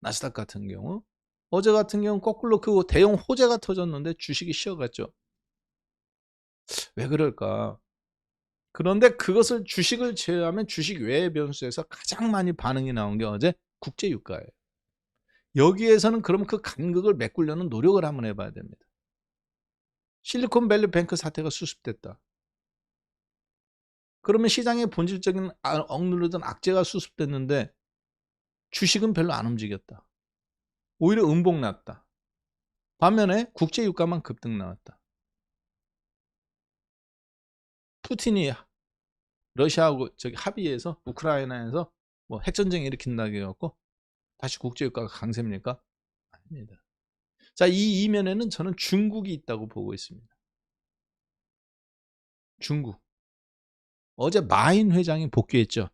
나스닥 같은 경우 어제 같은 경우 거꾸로 그 대형 호재가 터졌는데 주식이 쉬어갔죠. 왜 그럴까? 그런데 그것을 주식을 제외하면 주식 외의 변수에서 가장 많이 반응이 나온 게 어제 국제 유가예요. 여기에서는 그럼 그 간극을 메꾸려는 노력을 한번 해봐야 됩니다. 실리콘밸리 뱅크 사태가 수습됐다. 그러면 시장의 본질적인 억누르던 악재가 수습됐는데 주식은 별로 안 움직였다. 오히려 음봉 났다. 반면에 국제 유가만 급등 나왔다. 푸틴이 러시아하고 합의해서 우크라이나에서 뭐 핵전쟁 일으킨다고 해갖고 다시 국제 유가가 강세입니까? 아닙니다. 자, 이 이면에는 저는 중국이 있다고 보고 있습니다. 중국. 어제 마인 회장이 복귀했죠.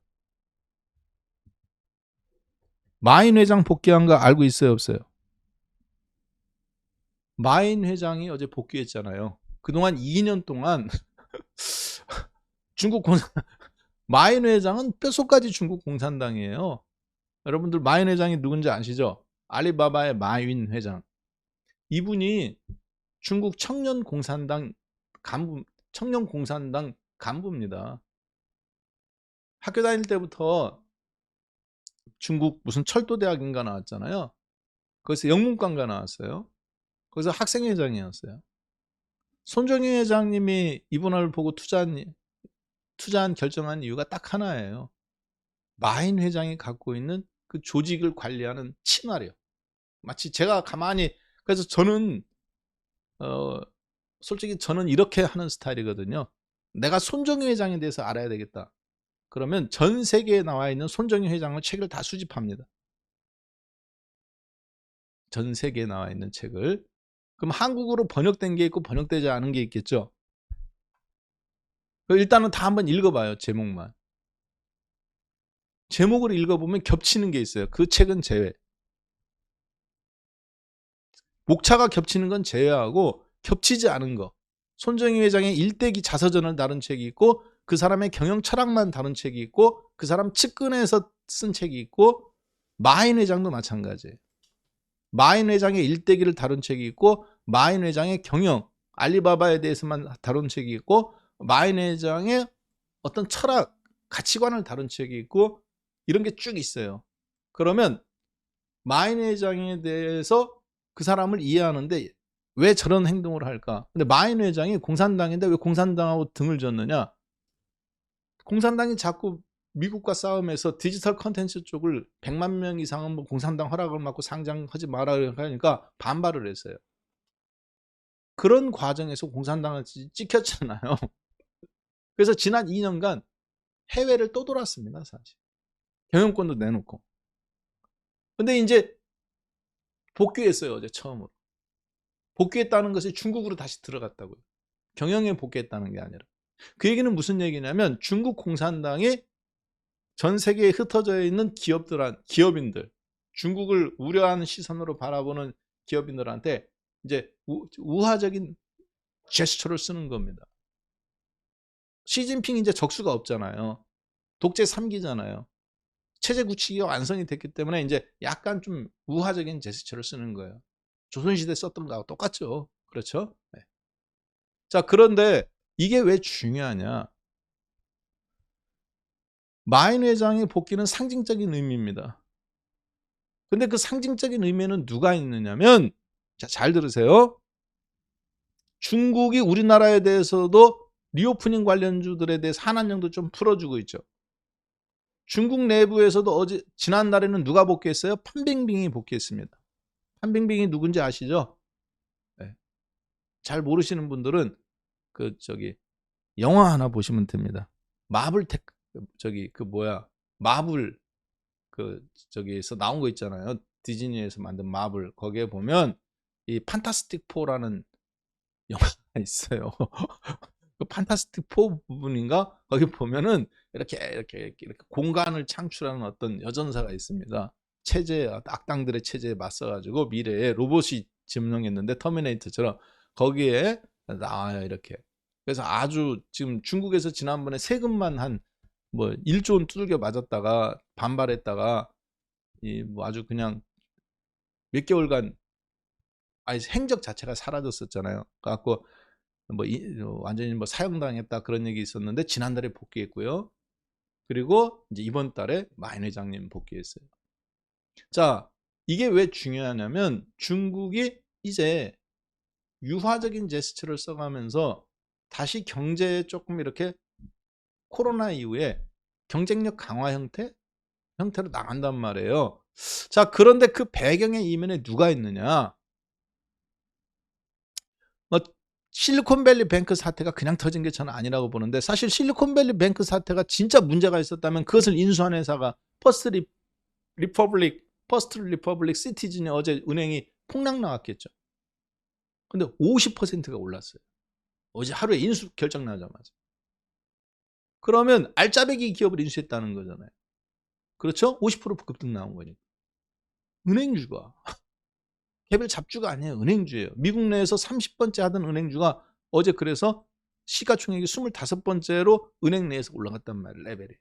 마인 회장 복귀한 거 알고 있어요, 없어요? 마인 회장이 어제 복귀했잖아요. 그동안 2년 동안 중국 마인 회장은 뼛속까지 중국 공산당이에요. 여러분들 마인 회장이 누군지 아시죠? 알리바바의 마윈 회장. 이분이 중국 청년 공산당 간부입니다. 학교 다닐 때부터 중국 무슨 철도대학인가 나왔잖아요. 거기서 영문과인가 나왔어요. 거기서 학생회장이었어요. 손정희 회장님이 이분을 보고 투자한 결정한 이유가 딱 하나예요. 마인 회장이 갖고 있는 그 조직을 관리하는 친화력. 마치 제가 가만히, 그래서 저는 솔직히 저는 이렇게 하는 스타일이거든요. 내가 손정희 회장에 대해서 알아야 되겠다. 그러면 전 세계에 나와 있는 손정희 회장의 책을 다 수집합니다. 전 세계에 나와 있는 책을. 그럼 한국어로 번역된 게 있고 번역되지 않은 게 있겠죠. 일단은 다 한번 읽어봐요. 제목만. 제목을 읽어보면 겹치는 게 있어요. 그 책은 제외. 목차가 겹치는 건 제외하고 겹치지 않은 거. 손정희 회장의 일대기 자서전을 다룬 책이 있고 그 사람의 경영 철학만 다룬 책이 있고 그 사람 측근에서 쓴 책이 있고 마인 회장도 마찬가지예요. 마인 회장의 일대기를 다룬 책이 있고 마인 회장의 경영, 알리바바에 대해서만 다룬 책이 있고 마인 회장의 어떤 철학, 가치관을 다룬 책이 있고 이런 게 쭉 있어요. 그러면 마인 회장에 대해서 그 사람을 이해하는데 왜 저런 행동을 할까? 근데 마인 회장이 공산당인데 왜 공산당하고 등을 졌느냐? 공산당이 자꾸 미국과 싸움에서 디지털 컨텐츠 쪽을 100만 명 이상은 뭐 공산당 허락을 받고 상장하지 마라 하니까 반발을 했어요. 그런 과정에서 공산당을 찍혔잖아요. 그래서 지난 2년간 해외를 또 돌았습니다, 사실. 경영권도 내놓고. 근데 이제 복귀했어요, 어제 처음으로. 복귀했다는 것이 중국으로 다시 들어갔다고요. 경영에 복귀했다는 게 아니라. 그 얘기는 무슨 얘기냐면 중국 공산당이 전 세계에 흩어져 있는 기업인들, 중국을 우려하는 시선으로 바라보는 기업인들한테 이제 우화적인 제스처를 쓰는 겁니다. 시진핑이 이제 적수가 없잖아요. 독재 3기잖아요. 체제 구축이 완성이 됐기 때문에 이제 약간 좀 우화적인 제스처를 쓰는 거예요. 조선시대 썼던 거하고 똑같죠. 그렇죠? 네. 자, 그런데 이게 왜 중요하냐? 마인 회장의 복귀는 상징적인 의미입니다. 근데 그 상징적인 의미는 누가 있느냐면, 자, 잘 들으세요. 중국이 우리나라에 대해서도 리오프닝 관련주들에 대해서 한한령도 좀 풀어주고 있죠. 중국 내부에서도 지난달에는 누가 복귀했어요? 판빙빙이 복귀했습니다. 판빙빙이 누군지 아시죠? 네. 잘 모르시는 분들은 영화 하나 보시면 됩니다. 마블 저기에서 나온 거 있잖아요. 디즈니에서 만든 마블. 거기에 보면 이 판타스틱 4라는 영화가 있어요. 그 판타스틱 4 부분인가? 거기 보면은 이렇게 공간을 창출하는 어떤 여전사가 있습니다. 악당들의 체제에 맞서가지고 미래에 로봇이 점령했는데 터미네이터처럼 거기에 나와요, 이렇게. 그래서 아주 지금 중국에서 지난번에 세금만 한 뭐 1조 원 두들겨 맞았다가 반발했다가 뭐 아주 그냥 몇 개월간 행적 자체가 사라졌었잖아요. 그래갖고 완전히 사형당했다 그런 얘기 있었는데 지난달에 복귀했고요. 그리고 이제 이번 달에 마인 회장님 복귀했어요. 자, 이게 왜 중요하냐면 중국이 이제 유화적인 제스처를 써가면서 다시 경제에 조금 이렇게 코로나 이후에 경쟁력 강화 형태로 나간단 말이에요. 자, 그런데 그 배경의 이면에 누가 있느냐? 뭐 실리콘밸리 뱅크 사태가 그냥 터진 게 저는 아니라고 보는데, 사실 실리콘밸리 뱅크 사태가 진짜 문제가 있었다면 그것을 인수한 회사가 퍼스트 리퍼블릭 시티즌이 어제 은행이 폭락 나왔겠죠. 근데 50%가 올랐어요. 어제 하루에 인수 결정 나자마자. 그러면 알짜배기 기업을 인수했다는 거잖아요. 그렇죠? 50% 급등 나온 거니까. 은행주가 개별 잡주가 아니에요. 은행주예요. 미국 내에서 30번째 하던 은행주가 어제 그래서 시가총액이 25번째로 은행 내에서 올라갔단 말이에요. 레벨이.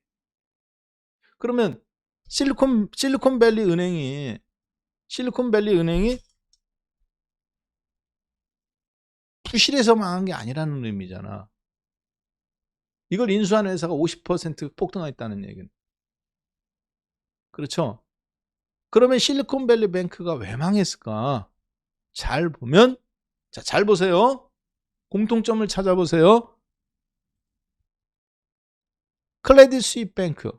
그러면 실리콘밸리 은행이 부실해서 망한 게 아니라는 의미잖아. 이걸 인수한 회사가 50% 폭등했다는 얘기는. 그렇죠? 그러면 실리콘밸리 뱅크가 왜 망했을까? 잘 보면, 자, 잘 보세요. 공통점을 찾아보세요. 클레딧 스위스 뱅크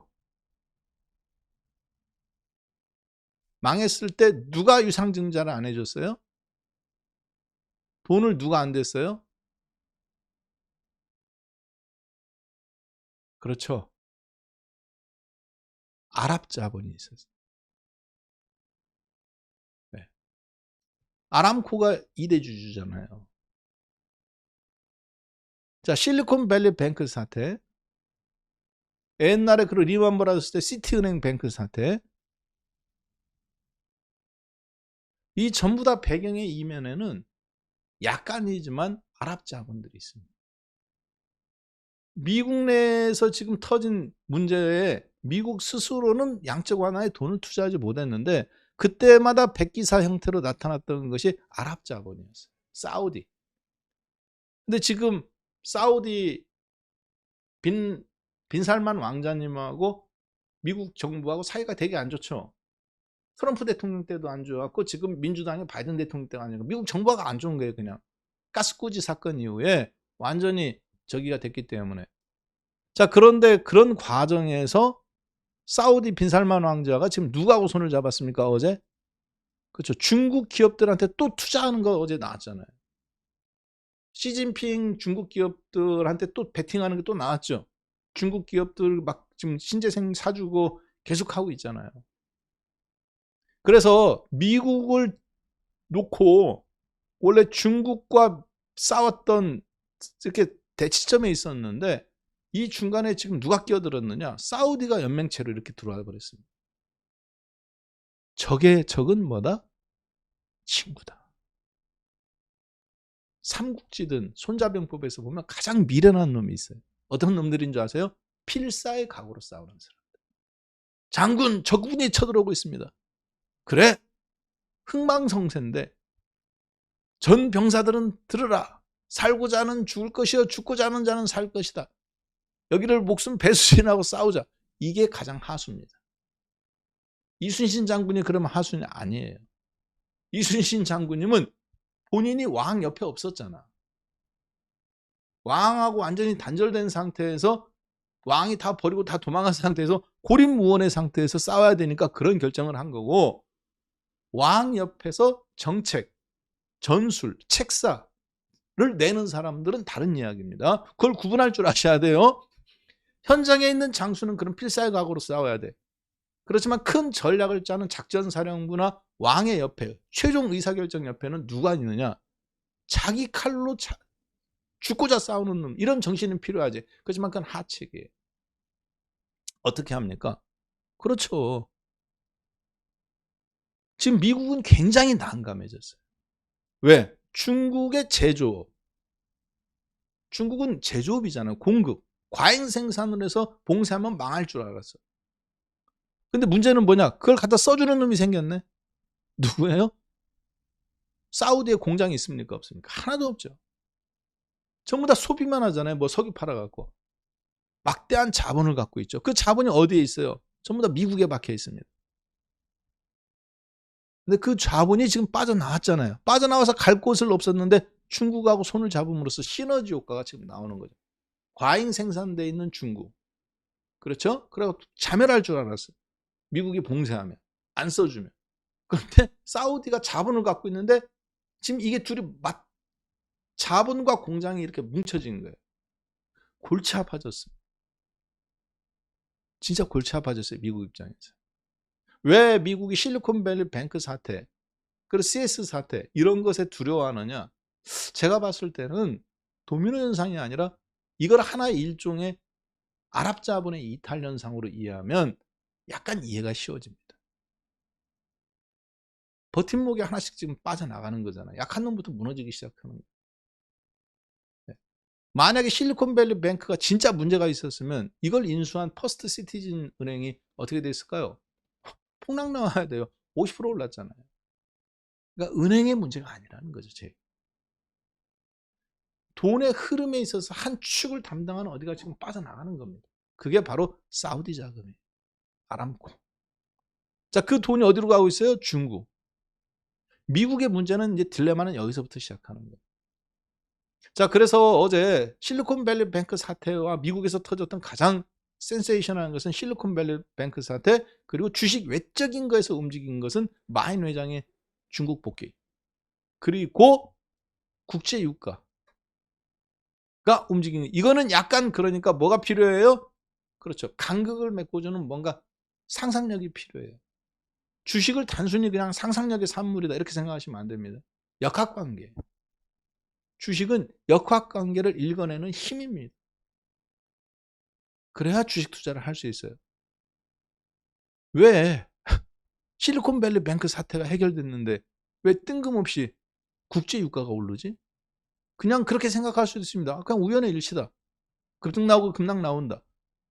망했을 때 누가 유상증자를 안 해줬어요? 돈을 누가 안 댔어요? 그렇죠. 아랍 자본이 있었어요. 네. 아람코가 2대 주주잖아요. 자, 실리콘밸리 뱅크 사태, 옛날에 그 리만 브라더스 때 시티은행 뱅크 사태, 이 전부 다 배경의 이면에는 약간이지만 아랍 자본들이 있습니다. 미국 내에서 지금 터진 문제에 미국 스스로는 양적 완화에 돈을 투자하지 못했는데, 그때마다 백기사 형태로 나타났던 것이 아랍 자본이었어요. 사우디. 근데 지금 사우디 빈살만 왕자님하고 미국 정부하고 사이가 되게 안 좋죠. 트럼프 대통령 때도 안 좋았고 지금 민주당의 바이든 대통령 때가 아니고 미국 정부가 안 좋은 거예요. 그냥 가스꾸지 사건 이후에 완전히 저기가 됐기 때문에. 자, 그런데 그런 과정에서 사우디 빈살만 왕자가 지금 누구하고 손을 잡았습니까? 어제? 그렇죠. 중국 기업들한테 또 투자하는 거 어제 나왔잖아요. 시진핑 중국 기업들한테 또 베팅하는 게 또 나왔죠. 중국 기업들 막 지금 신재생 사주고 계속하고 있잖아요. 그래서 미국을 놓고 원래 중국과 싸웠던 이렇게 대치점에 있었는데, 이 중간에 지금 누가 끼어들었느냐? 사우디가 연맹체로 이렇게 들어와 버렸습니다. 적은 뭐다? 친구다. 삼국지든 손자병법에서 보면 가장 미련한 놈이 있어요. 어떤 놈들인 줄 아세요? 필사의 각오로 싸우는 사람. 장군, 적군이 쳐들어오고 있습니다. 그래? 흥망성쇠인데 전 병사들은 들으라. 살고자 하는 죽을 것이요 죽고자 하는 자는 살 것이다. 여기를 목숨 배수진하고 싸우자. 이게 가장 하수입니다. 이순신 장군이 그러면 하수는 아니에요. 이순신 장군님은 본인이 왕 옆에 없었잖아. 왕하고 완전히 단절된 상태에서, 왕이 다 버리고 다 도망간 상태에서 고립무원의 상태에서 싸워야 되니까 그런 결정을 한 거고, 왕 옆에서 정책, 전술, 책사를 내는 사람들은 다른 이야기입니다. 그걸 구분할 줄 아셔야 돼요. 현장에 있는 장수는 그런 필사의 각오로 싸워야 돼. 그렇지만 큰 전략을 짜는 작전사령부나 왕의 옆에, 최종 의사결정 옆에는 누가 있느냐? 자기 칼로 죽고자 싸우는 놈, 이런 정신은 필요하지. 그렇지만 그건 하책이에요. 어떻게 합니까? 그렇죠. 지금 미국은 굉장히 난감해졌어요. 왜? 중국의 제조업. 중국은 제조업이잖아요. 공급. 과잉 생산을 해서 봉쇄하면 망할 줄 알았어. 근데 문제는 뭐냐? 그걸 갖다 써주는 놈이 생겼네. 누구예요? 사우디에 공장이 있습니까? 없습니까? 하나도 없죠. 전부 다 소비만 하잖아요. 뭐 석유 팔아갖고. 막대한 자본을 갖고 있죠. 그 자본이 어디에 있어요? 전부 다 미국에 박혀 있습니다. 근데 그 자본이 지금 빠져나왔잖아요. 빠져나와서 갈 곳을 없었는데 중국하고 손을 잡음으로써 시너지 효과가 지금 나오는 거죠. 과잉 생산되어 있는 중국. 그렇죠? 그래서 자멸할 줄 알았어요. 미국이 봉쇄하면. 안 써주면. 그런데 사우디가 자본을 갖고 있는데 지금 이게 둘이 자본과 공장이 이렇게 뭉쳐진 거예요. 골치 아파졌어요. 진짜 골치 아파졌어요. 미국 입장에서. 왜 미국이 실리콘밸리 뱅크 사태, 그리고 CS 사태 이런 것에 두려워하느냐. 제가 봤을 때는 도미노 현상이 아니라 이걸 하나의 일종의 아랍 자본의 이탈 현상으로 이해하면 약간 이해가 쉬워집니다. 버팀목이 하나씩 지금 빠져나가는 거잖아요. 약한 놈부터 무너지기 시작하는 거예요. 네. 만약에 실리콘밸리 뱅크가 진짜 문제가 있었으면 이걸 인수한 퍼스트 시티즌 은행이 어떻게 됐을까요? 폭락 나와야 돼요. 50% 올랐잖아요. 그러니까 은행의 문제가 아니라는 거죠. 돈의 흐름에 있어서 한 축을 담당하는 어디가 지금 빠져나가는 겁니다. 그게 바로 사우디 자금이에요. 아람코. 자, 그 돈이 어디로 가고 있어요? 중국. 미국의 문제는 이제 딜레마는 여기서부터 시작하는 거예요. 자, 그래서 어제 실리콘밸리 뱅크 사태와 미국에서 터졌던 가장 센세이션한 것은 실리콘밸리 뱅크 사태, 그리고 주식 외적인 거에서 움직인 것은 마인 회장의 중국 복귀, 그리고 국제 유가가 움직이는. 이거는 약간 그러니까 뭐가 필요해요? 그렇죠. 간극을 메꿔주는 뭔가 상상력이 필요해요. 주식을 단순히 그냥 상상력의 산물이다 이렇게 생각하시면 안 됩니다. 역학관계. 주식은 역학관계를 읽어내는 힘입니다. 그래야 주식 투자를 할 수 있어요. 왜 실리콘밸리 뱅크 사태가 해결됐는데 왜 뜬금없이 국제 유가가 오르지? 그냥 그렇게 생각할 수도 있습니다. 그냥 우연의 일치다. 급등 나오고 급락 나온다.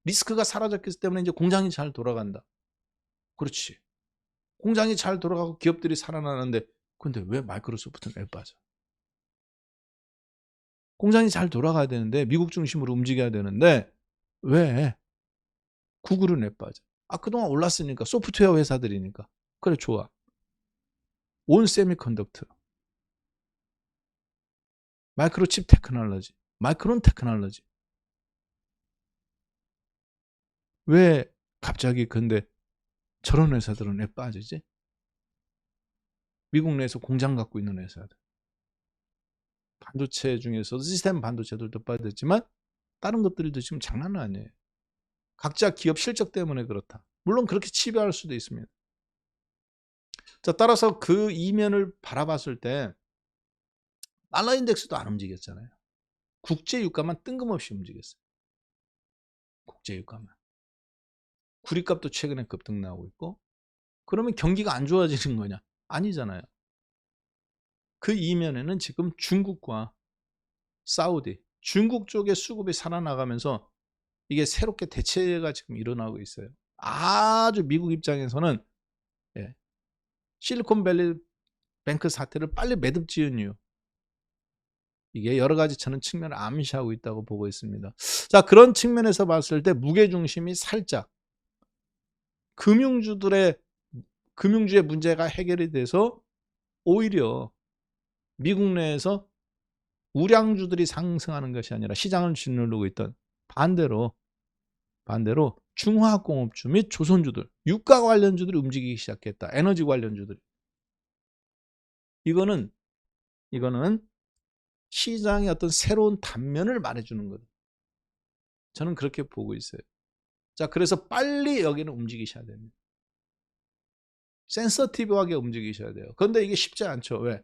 리스크가 사라졌기 때문에 이제 공장이 잘 돌아간다. 그렇지. 공장이 잘 돌아가고 기업들이 살아나는데 근데 왜 마이크로소프트는 왜 빠져? 공장이 잘 돌아가야 되는데 미국 중심으로 움직여야 되는데 왜 구글은 왜 빠져? 그동안 올랐으니까 소프트웨어 회사들이니까. 그래 좋아. 온 세미컨덕터, 마이크로칩 테크놀로지, 마이크론 테크놀로지. 왜 갑자기 근데 저런 회사들은 왜 빠지지? 미국 내에서 공장 갖고 있는 회사들. 반도체 중에서도 시스템 반도체들도 빠졌지만 다른 것들도 지금 장난은 아니에요. 각자 기업 실적 때문에 그렇다. 물론 그렇게 치부할 수도 있습니다. 자, 따라서 그 이면을 바라봤을 때 달러 인덱스도 안 움직였잖아요. 국제 유가만 뜬금없이 움직였어요. 국제 유가만. 구리값도 최근에 급등 나오고 있고. 그러면 경기가 안 좋아지는 거냐? 아니잖아요. 그 이면에는 지금 중국과 사우디, 중국 쪽의 수급이 살아나가면서 이게 새롭게 대체가 지금 일어나고 있어요. 아주 미국 입장에서는 실리콘밸리 뱅크 사태를 빨리 매듭 지은 이유, 이게 여러 가지 저는 측면을 암시하고 있다고 보고 있습니다. 자, 그런 측면에서 봤을 때 무게중심이 살짝 금융주의 문제가 해결이 돼서 오히려 미국 내에서 우량주들이 상승하는 것이 아니라 시장을 짓누르고 있던 반대로 중화학공업주 및 조선주들, 유가 관련주들이 움직이기 시작했다. 에너지 관련주들이. 이거는 시장의 어떤 새로운 단면을 말해주는 거예요. 저는 그렇게 보고 있어요. 자, 그래서 빨리 여기는 움직이셔야 됩니다. 센서티브하게 움직이셔야 돼요. 그런데 이게 쉽지 않죠. 왜? 야,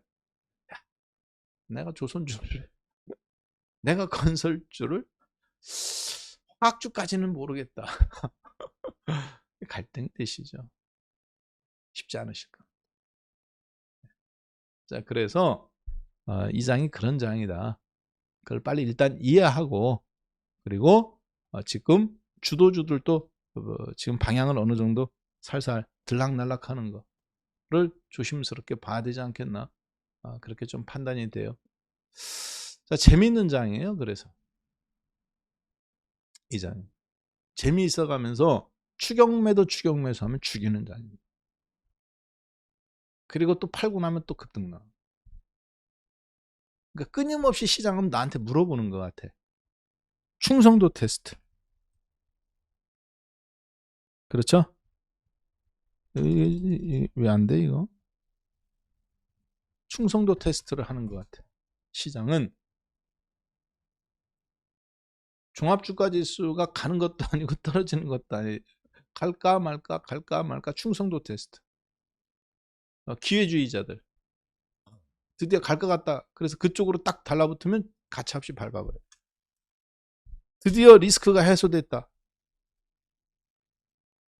내가 조선주를, 내가 건설주를, 화학주까지는 모르겠다. 갈등이 되시죠. 쉽지 않으실 겁니다. 자, 그래서 이 장이 그런 장이다. 그걸 빨리 일단 이해하고, 그리고 지금 주도주들도 지금 방향을 어느 정도 살살 들락날락하는 거를 조심스럽게 봐야 되지 않겠나. 그렇게 좀 판단이 돼요. 자, 재미있는 장이에요. 그래서 이 장 재미있어 가면서 추격매도 하면 죽이는 장입니다. 그리고 또 팔고 나면 또 급등 나. 그러니까 끊임없이 시장은 나한테 물어보는 것 같아. 충성도 테스트. 그렇죠? 왜 안 돼 이거? 충성도 테스트를 하는 것 같아. 시장은 종합주가지수가 가는 것도 아니고 떨어지는 것도 아니고 갈까 말까 갈까 말까 충성도 테스트. 기회주의자들 드디어 갈 것 같다. 그래서 그쪽으로 딱 달라붙으면 가차없이 밟아버려. 드디어 리스크가 해소됐다.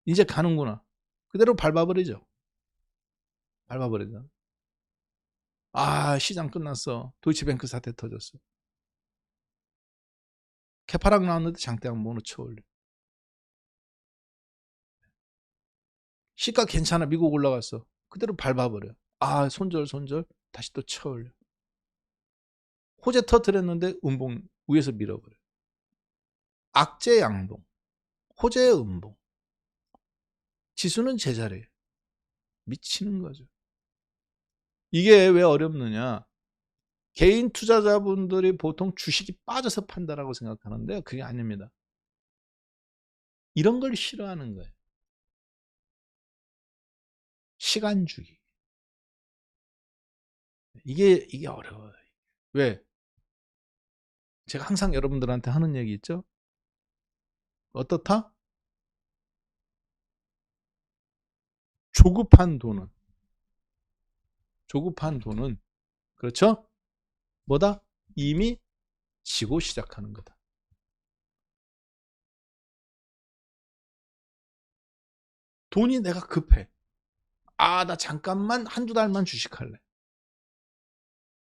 이제 가는구나. 그대로 밟아버리죠. 밟아버리죠. 아, 시장 끝났어. 도이치뱅크 사태 터졌어. 캐파락 나왔는데 장대양 모노 쳐올려. 시가 괜찮아. 미국 올라갔어. 그대로 밟아버려. 아, 손절 다시 또 쳐올려. 호재 터뜨렸는데 음봉 위에서 밀어버려. 악재 양봉, 호재 음봉. 지수는 제자리에 미치는 거죠. 이게 왜 어렵느냐? 개인 투자자분들이 보통 주식이 빠져서 판다라고 생각하는데 그게 아닙니다. 이런 걸 싫어하는 거예요. 시간 주기. 이게 어려워요. 왜? 제가 항상 여러분들한테 하는 얘기 있죠? 어떻다? 조급한 돈은 그렇죠? 뭐다? 이미 지고 시작하는 거다. 돈이 내가 급해. 아, 나 잠깐만 한두 달만 주식할래.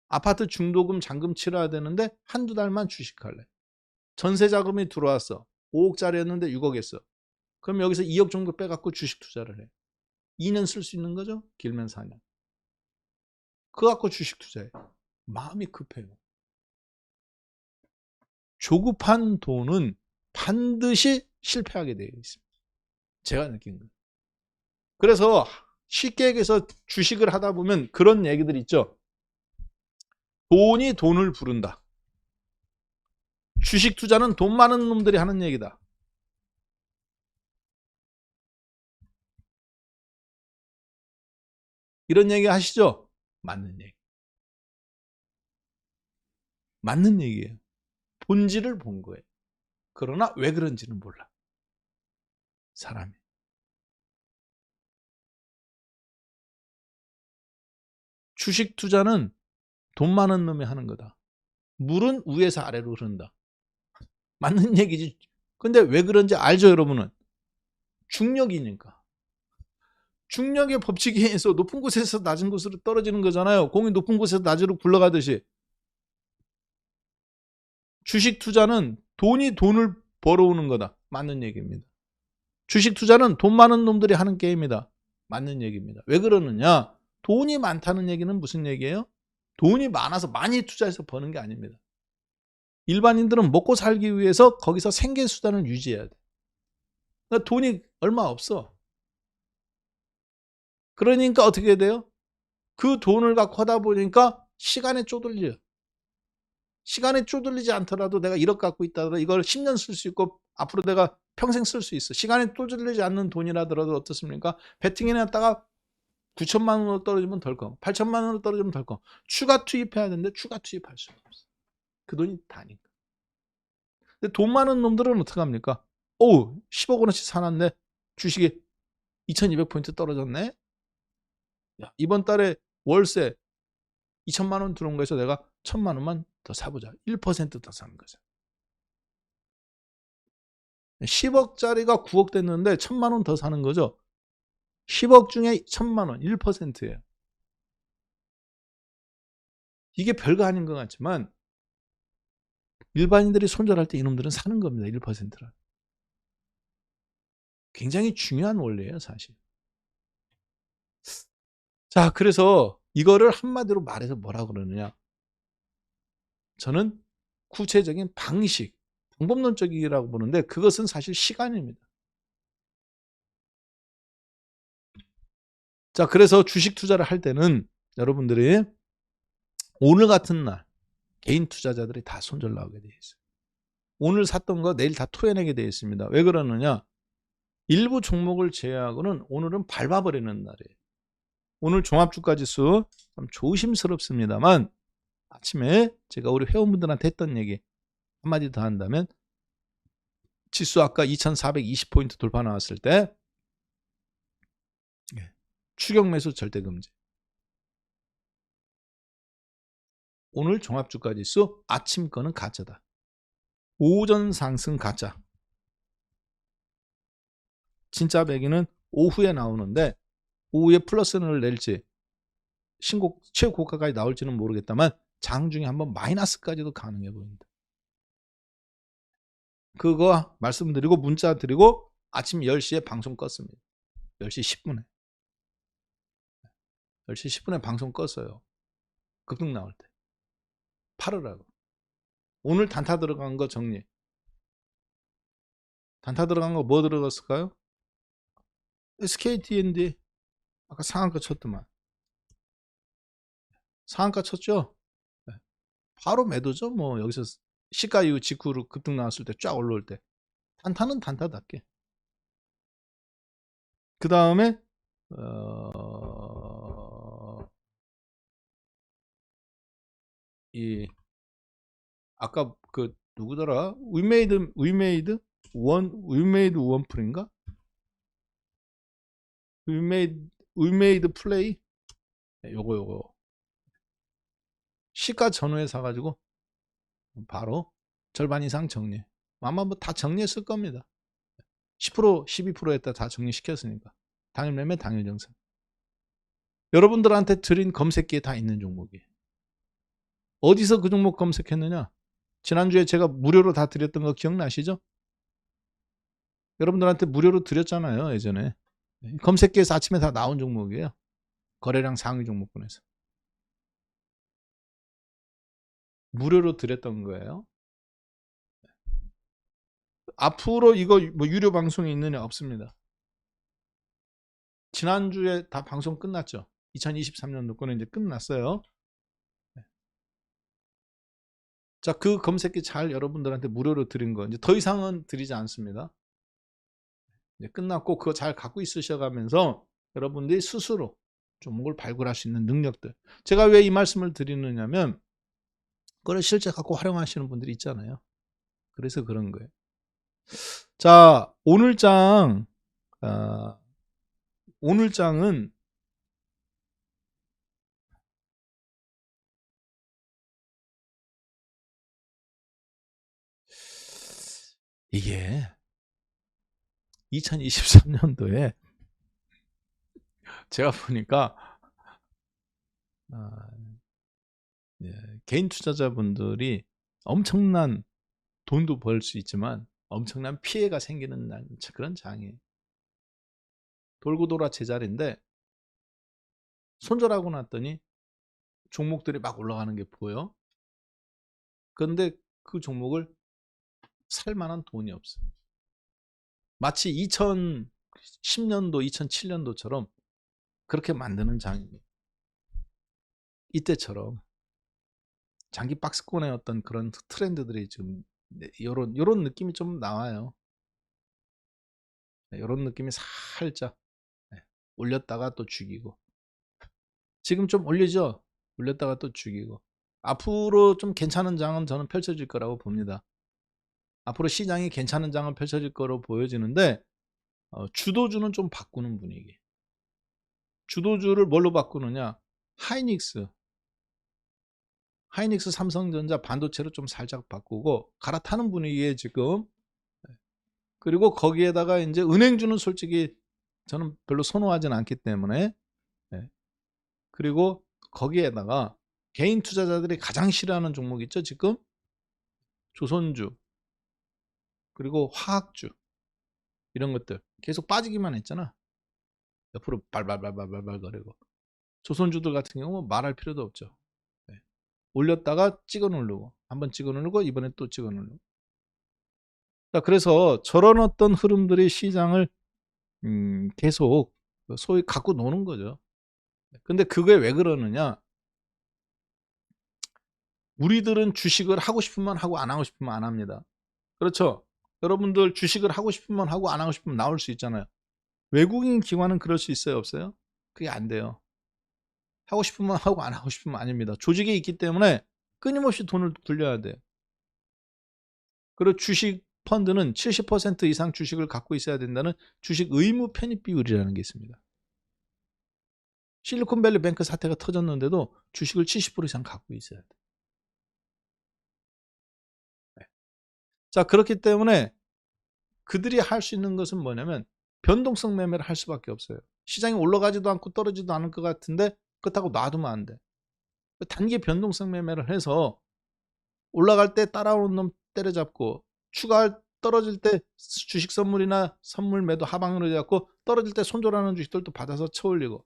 아파트 중도금 잔금 치러야 되는데 한두 달만 주식할래. 전세 자금이 들어왔어. 5억짜리였는데 6억 했어. 그럼 여기서 2억 정도 빼갖고 주식 투자를 해. 2년 쓸 수 있는 거죠? 길면 4년. 그거 갖고 주식 투자해. 마음이 급해요. 조급한 돈은 반드시 실패하게 되어 있습니다. 제가 느낀 거예요. 그래서 쉽게 얘기해서 주식을 하다 보면 그런 얘기들 있죠. 돈이 돈을 부른다. 주식 투자는 돈 많은 놈들이 하는 얘기다. 이런 얘기 하시죠? 맞는 얘기. 맞는 얘기예요. 본질을 본 거예요. 그러나 왜 그런지는 몰라. 사람이. 주식 투자는 돈 많은 놈이 하는 거다. 물은 위에서 아래로 흐른다. 맞는 얘기지. 근데 왜 그런지 알죠, 여러분은? 중력이니까. 중력의 법칙에 의해서 높은 곳에서 낮은 곳으로 떨어지는 거잖아요. 공이 높은 곳에서 낮으로 굴러가듯이. 주식 투자는 돈이 돈을 벌어오는 거다. 맞는 얘기입니다. 주식 투자는 돈 많은 놈들이 하는 게임이다. 맞는 얘기입니다. 왜 그러느냐? 돈이 많다는 얘기는 무슨 얘기예요? 돈이 많아서 많이 투자해서 버는 게 아닙니다. 일반인들은 먹고 살기 위해서 거기서 생계수단을 유지해야 돼. 그러니까 돈이 얼마 없어. 그러니까 어떻게 돼요? 그 돈을 갖고 하다 보니까 시간에 쪼들려. 시간에 쪼들리지 않더라도 내가 1억 갖고 있다더라도 이걸 10년 쓸 수 있고 앞으로 내가 평생 쓸 수 있어. 시간에 쪼들리지 않는 돈이라더라도 어떻습니까? 베팅해놨다가 9천만 원으로 떨어지면 덜컹, 8천만 원으로 떨어지면 덜컹. 추가 투입해야 되는데 추가 투입할 수가 없어. 그 돈이 다니까. 근데 돈 많은 놈들은 어떡합니까? 10억 원어치 사놨네. 주식이 2200포인트 떨어졌네. 야, 이번 달에 월세 2천만 원 들어온 거에서 내가 1,000만 원만 더 사보자. 1% 더 사는 거죠. 10억짜리가 9억 됐는데 1,000만 원 더 사는 거죠. 10억 중에 1,000만 원, 1%예요. 이게 별거 아닌 것 같지만 일반인들이 손절할 때 이놈들은 사는 겁니다. 1%라. 굉장히 중요한 원리예요, 사실. 자, 그래서 이거를 한마디로 말해서 뭐라 그러느냐. 저는 구체적인 방식, 방법론적이라고 보는데 그것은 사실 시간입니다. 자, 그래서 주식 투자를 할 때는 여러분들이 오늘 같은 날 개인 투자자들이 다 손절 나오게 되어 있어요. 오늘 샀던 거 내일 다 토해내게 되어 있습니다. 왜 그러느냐? 일부 종목을 제외하고는 오늘은 밟아버리는 날이에요. 오늘 종합주가지수 좀 조심스럽습니다만 아침에 제가 우리 회원분들한테 했던 얘기 한마디 더 한다면 지수 아까 2420포인트 돌파 나왔을 때 추격 매수 절대 금지. 오늘 종합주가지수 아침 거는 가짜다. 오전 상승 가짜. 진짜 배기는 오후에 나오는데 오후에 플러스를 낼지 신고 최고가까지 나올지는 모르겠다만 장중에 한번 마이너스까지도 가능해 보입니다. 그거 말씀드리고 문자 드리고 아침 10시에 방송 껐습니다. 10시 10분에. 10시 10분에 방송 껐어요. 급등 나올 때. 팔으라고. 오늘 단타 들어간 거 정리. 단타 들어간 거 뭐 들어갔을까요? SKT&D. 아까 상한가 쳤더만. 상한가 쳤죠? 네. 바로 매도죠. 뭐 여기서 시가 이후 직후로 급등 나왔을 때 쫙 올라올 때. 단타는 단타답게. 그 다음에 이 아까 그 누구더라? 위메이드 원풀인가? 위메이드 플레이. 요거 시가 전후에 사가지고 바로 절반 이상 정리. 아마 뭐 다 정리했을 겁니다. 10% 12% 했다 다 정리시켰으니까. 당일 매매 당일 정산. 여러분들한테 드린 검색기에 다 있는 종목이에요. 어디서 그 종목 검색했느냐? 지난주에 제가 무료로 다 드렸던 거 기억나시죠? 여러분들한테 무료로 드렸잖아요, 예전에. 검색기에서 아침에 다 나온 종목이에요. 거래량 상위 종목군에서. 무료로 드렸던 거예요. 앞으로 이거 뭐 유료 방송이 있느냐? 없습니다. 지난주에 다 방송 끝났죠. 2023년도 거는 이제 끝났어요. 자, 그 검색기 잘 여러분들한테 무료로 드린 거 이제 더 이상은 드리지 않습니다. 이제 끝났고 그거 잘 갖고 있으셔가면서 여러분들이 스스로 종목을 발굴할 수 있는 능력들. 제가 왜 이 말씀을 드리느냐면 그걸 실제 갖고 활용하시는 분들이 있잖아요. 그래서 그런 거예요. 자, 오늘장은 이게 2023년도에 제가 보니까 개인 투자자분들이 엄청난 돈도 벌 수 있지만 엄청난 피해가 생기는 그런 장이에요. 돌고 돌아 제자리인데 손절하고 났더니 종목들이 막 올라가는 게 보여. 그런데 그 종목을 살 만한 돈이 없어. 마치 2010년도, 2007년도처럼 그렇게 만드는 장입니다. 이때처럼 장기 박스권의 어떤 그런 트렌드들이 지금 요런 느낌이 좀 나와요. 요런 느낌이 살짝 올렸다가 또 죽이고 지금 좀 올리죠. 올렸다가 또 죽이고 앞으로 좀 괜찮은 장은 저는 펼쳐질 거라고 봅니다. 앞으로 시장이 괜찮은 장은 펼쳐질 거로 보여지는데 주도주는 좀 바꾸는 분위기. 주도주를 뭘로 바꾸느냐? 하이닉스 삼성전자 반도체로 좀 살짝 바꾸고 갈아타는 분위기에 지금. 그리고 거기에다가 이제 은행주는 솔직히 저는 별로 선호하진 않기 때문에 그리고 거기에다가 개인 투자자들이 가장 싫어하는 종목 있죠 지금? 조선주 그리고 화학주 이런 것들 계속 빠지기만 했잖아. 옆으로 발발발발발발 거리고 조선주들 같은 경우 말할 필요도 없죠. 올렸다가 찍어 누르고 한번 찍어 누르고 이번에 또 찍어 누르고. 그래서 저런 어떤 흐름들이 시장을 계속 소위 갖고 노는 거죠. 근데 그게 왜 그러느냐? 우리들은 주식을 하고 싶으면 하고 안 하고 싶으면 안 합니다. 그렇죠? 여러분들 주식을 하고 싶으면 하고 안 하고 싶으면 나올 수 있잖아요. 외국인 기관은 그럴 수 있어요, 없어요? 그게 안 돼요. 하고 싶으면 하고 안 하고 싶으면 아닙니다. 조직에 있기 때문에 끊임없이 돈을 굴려야 돼요. 그리고 주식 펀드는 70% 이상 주식을 갖고 있어야 된다는 주식 의무 편입 비율이라는 게 있습니다. 실리콘밸리 뱅크 사태가 터졌는데도 주식을 70% 이상 갖고 있어야 돼. 네. 자, 그렇기 때문에 그들이 할 수 있는 것은 뭐냐면 변동성 매매를 할 수밖에 없어요. 시장이 올라가지도 않고 떨어지도 않을 것 같은데 그렇다고 놔두면 안 돼. 단기 변동성 매매를 해서 올라갈 때 따라오는 놈 때려잡고 추가 떨어질 때 주식 선물이나 선물 매도 하방으로 해갖고 떨어질 때 손절하는 주식들도 받아서 쳐올리고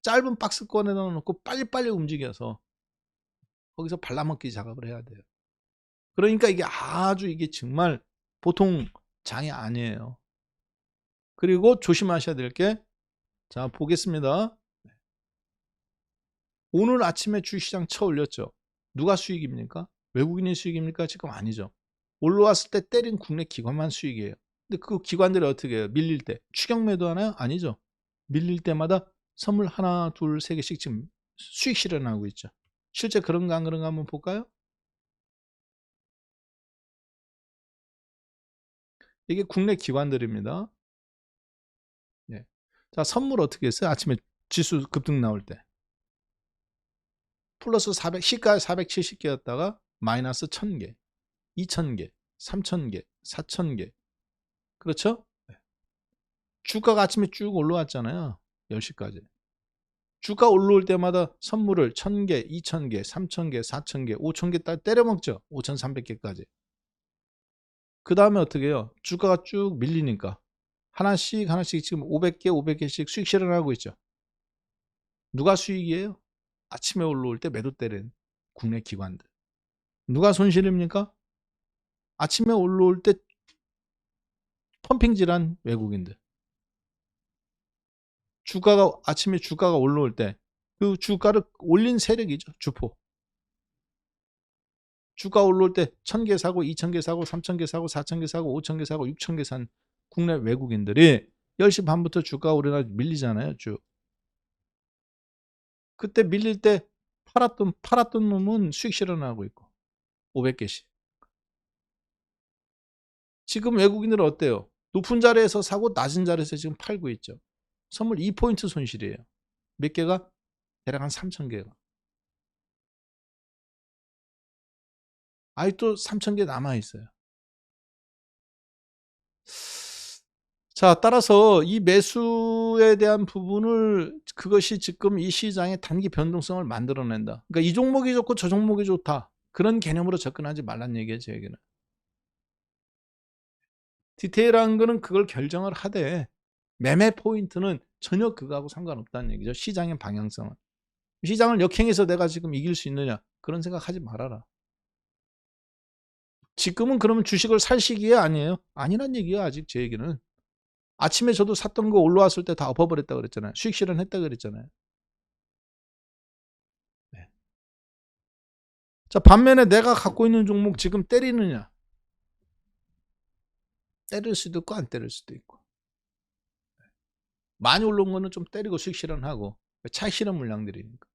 짧은 박스권에 넣어놓고 빨리빨리 움직여서 거기서 발라먹기 작업을 해야 돼요. 그러니까 이게 아주 이게 정말 보통 장이 아니에요. 그리고 조심하셔야 될 게, 자, 보겠습니다. 오늘 아침에 주식시장 쳐 올렸죠. 누가 수익입니까? 외국인의 수익입니까? 지금 아니죠. 올라왔을 때 때린 국내 기관만 수익이에요. 근데 그 기관들이 어떻게 해요? 밀릴 때 추격 매도 하나요? 아니죠. 밀릴 때마다 선물 하나, 둘, 세 개씩 지금 수익 실현하고 있죠. 실제 그런가 안 그런가 한번 볼까요? 이게 국내 기관들입니다. 네. 자, 선물 어떻게 했어요? 아침에 지수 급등 나올 때. 플러스 400, 시가 470개였다가 마이너스 1000개, 2000개, 3000개, 4000개. 그렇죠? 네. 주가가 아침에 쭉 올라왔잖아요. 10시까지. 주가 올라올 때마다 선물을 1000개, 2000개, 3000개, 4000개, 5000개 딱 때려먹죠. 5300개까지. 그 다음에 어떻게 해요? 주가가 쭉 밀리니까 하나씩 하나씩 지금 500개, 500개씩 수익 실현하고 있죠. 누가 수익이에요? 아침에 올라올 때 매도 때린 국내 기관들. 누가 손실입니까? 아침에 올라올 때 펌핑질한 외국인들. 주가가 아침에 주가가 올라올 때 그 주가를 올린 세력이죠. 주포. 주가 올라올 때 1000개 사고 2000개 사고 3000개 사고 4000개 사고 5000개 사고 6000개 산 국내 외국인들이 10시 반부터 주가 오르나 밀리잖아요. 쭉. 그때 밀릴 때 팔았던 놈은 수익 실현하고 있고 500개씩. 지금 외국인들은 어때요? 높은 자리에서 사고 낮은 자리에서 지금 팔고 있죠. 선물 2포인트 손실이에요. 몇 개가? 대략 한 3000개가. 아직도 3000개 남아있어요. 자, 따라서 이 매수에 대한 부분을 그것이 지금 이 시장의 단기 변동성을 만들어낸다. 그러니까 이 종목이 좋고 저 종목이 좋다. 그런 개념으로 접근하지 말란 얘기예요, 제 얘기는. 디테일한 거는 그걸 결정을 하되 매매 포인트는 전혀 그거하고 상관없다는 얘기죠. 시장의 방향성은. 시장을 역행해서 내가 지금 이길 수 있느냐, 그런 생각하지 말아라. 지금은 그러면 주식을 살 시기에 아니에요? 아니란 얘기예요. 아직 제 얘기는. 아침에 저도 샀던 거 올라왔을 때 다 엎어버렸다 그랬잖아요. 수익 실현했다 그랬잖아요. 네. 자, 반면에 내가 갖고 있는 종목 지금 때리느냐? 때릴 수도 있고 안 때릴 수도 있고. 많이 올라온 거는 좀 때리고 수익 실현하고 차익 실현 물량들이니까.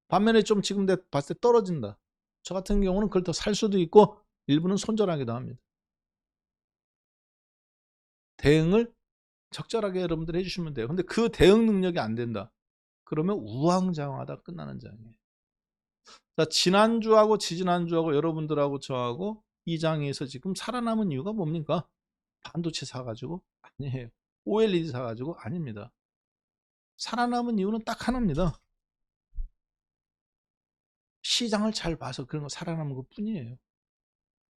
반면에 좀 지금 내가 봤을 때 떨어진다. 저 같은 경우는 그걸 더 살 수도 있고 일부는 손절하기도 합니다. 대응을 적절하게 여러분들 해주시면 돼요. 근데 그 대응 능력이 안 된다. 그러면 우왕좌왕하다 끝나는 장이에요. 자, 지난주하고 지지난주하고 여러분들하고 저하고 이 장에서 지금 살아남은 이유가 뭡니까? 반도체 사가지고? 아니에요. OLED 사가지고? 아닙니다. 살아남은 이유는 딱 하나입니다. 시장을 잘 봐서 그런 거 살아남은 것 뿐이에요.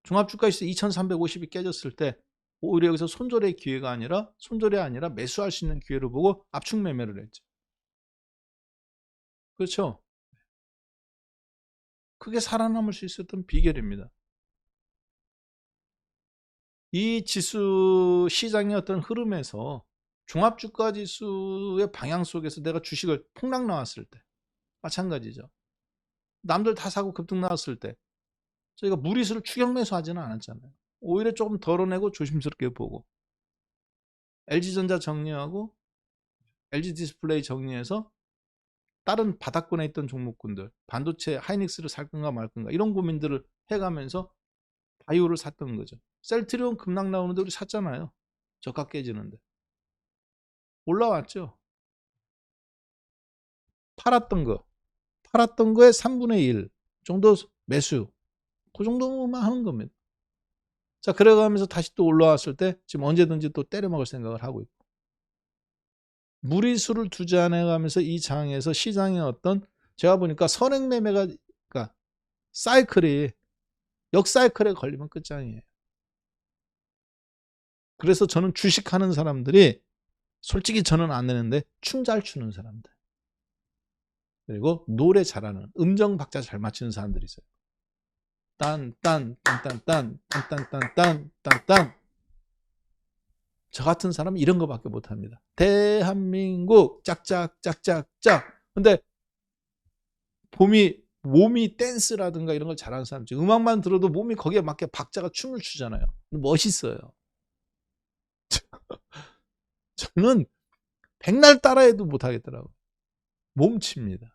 종합주가지수 2350이 깨졌을 때 오히려 여기서 손절의 기회가 아니라 손절이 아니라 매수할 수 있는 기회를 보고 압축 매매를 했죠. 그렇죠? 그게 살아남을 수 있었던 비결입니다. 이 지수 시장의 어떤 흐름에서 종합주가지수의 방향 속에서 내가 주식을 폭락 나왔을 때 마찬가지죠. 남들 다 사고 급등 나왔을 때 저희가 무리수를 추격 매수하지는 않았잖아요. 오히려 조금 덜어내고 조심스럽게 보고 LG전자 정리하고 LG 디스플레이 정리해서 다른 바닥권에 있던 종목군들 반도체 하이닉스를 살 건가 말 건가 이런 고민들을 해가면서 바이오를 샀던 거죠. 셀트리온 급락 나오는데 우리 샀잖아요. 저가 깨지는데 올라왔죠. 팔았던 거의 3분의 1 정도 매수, 그 정도만 하는 겁니다. 자, 그래가면서 다시 또 올라왔을 때 지금 언제든지 또 때려 먹을 생각을 하고 있고, 무리수를 투자해 가면서 이 장에서 시장의 어떤, 제가 보니까 선행 매매가, 그러니까 사이클이 역사이클에 걸리면 끝장이에요. 그래서 저는 주식하는 사람들이 솔직히 저는 안 되는데 춤 잘 추는 사람들, 그리고 노래 잘하는 음정 박자 잘 맞추는 사람들이 있어요. 딴딴딴딴딴딴딴딴딴딴. 저 같은 사람은 이런 거밖에 못합니다. 대한민국 짝짝짝짝짝. 근데 몸이 댄스라든가 이런 걸 잘하는 사람, 음악만 들어도 몸이 거기에 맞게 박자가 춤을 추잖아요. 멋있어요. 저는 백날 따라해도 못하겠더라고요. 몸칩니다.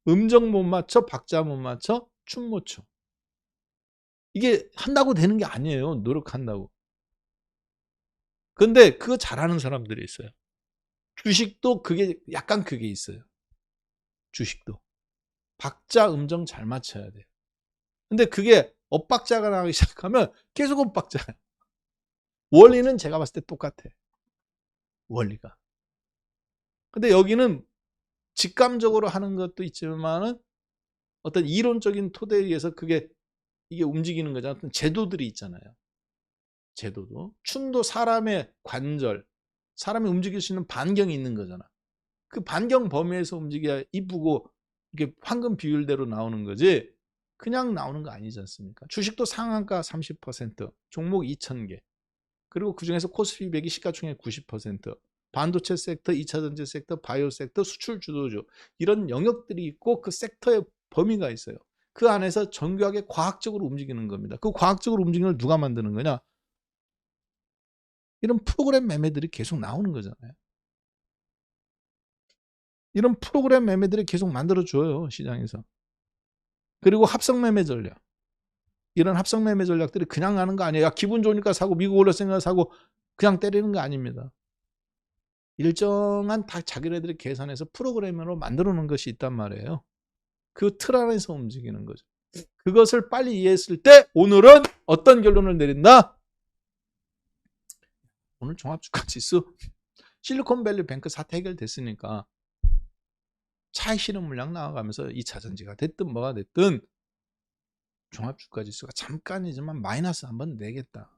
음정 못 맞춰, 박자 못 맞춰, 춤 못 춰. 이게 한다고 되는 게 아니에요. 노력한다고. 근데 그거 잘하는 사람들이 있어요. 주식도 그게 약간 그게 있어요. 주식도 박자 음정 잘 맞춰야 돼요. 근데 그게 엇박자가 나기 시작하면 계속 엇박자예요. 원리는 제가 봤을 때 똑같아. 원리가. 근데 여기는 직감적으로 하는 것도 있지만은 어떤 이론적인 토대에 의해서 이게 움직이는 거잖아요. 어떤 제도들이 있잖아요. 제도도. 춤도 사람의 관절, 사람이 움직일 수 있는 반경이 있는 거잖아. 그 반경 범위에서 움직여야 이쁘고 이게 황금 비율대로 나오는 거지 그냥 나오는 거 아니지 않습니까? 주식도 상한가 30%, 종목 2,000개, 그리고 그중에서 코스피 100이 시가총액 90%, 반도체 섹터, 2차전지 섹터, 바이오 섹터, 수출 주도주, 이런 영역들이 있고 그 섹터의 범위가 있어요. 그 안에서 정교하게 과학적으로 움직이는 겁니다. 그 과학적으로 움직이는 걸 누가 만드는 거냐? 이런 프로그램 매매들이 계속 나오는 거잖아요. 이런 프로그램 매매들이 계속 만들어줘요, 시장에서. 그리고 합성 매매 전략. 이런 합성 매매 전략들이 그냥 가는 거 아니에요. 야, 기분 좋으니까 사고, 미국 올랐으니까 사고, 그냥 때리는 거 아닙니다. 일정한 다 자기네들이 계산해서 프로그램으로 만들어 놓은 것이 있단 말이에요. 그 틀 안에서 움직이는 거죠. 그것을 빨리 이해했을 때 오늘은 어떤 결론을 내린다? 오늘 종합주가지수 실리콘밸리 뱅크 사태 해결됐으니까 차익 실현 물량 나와가면서 2차전지가 됐든 뭐가 됐든 종합주가지수가 잠깐이지만 마이너스 한번 내겠다.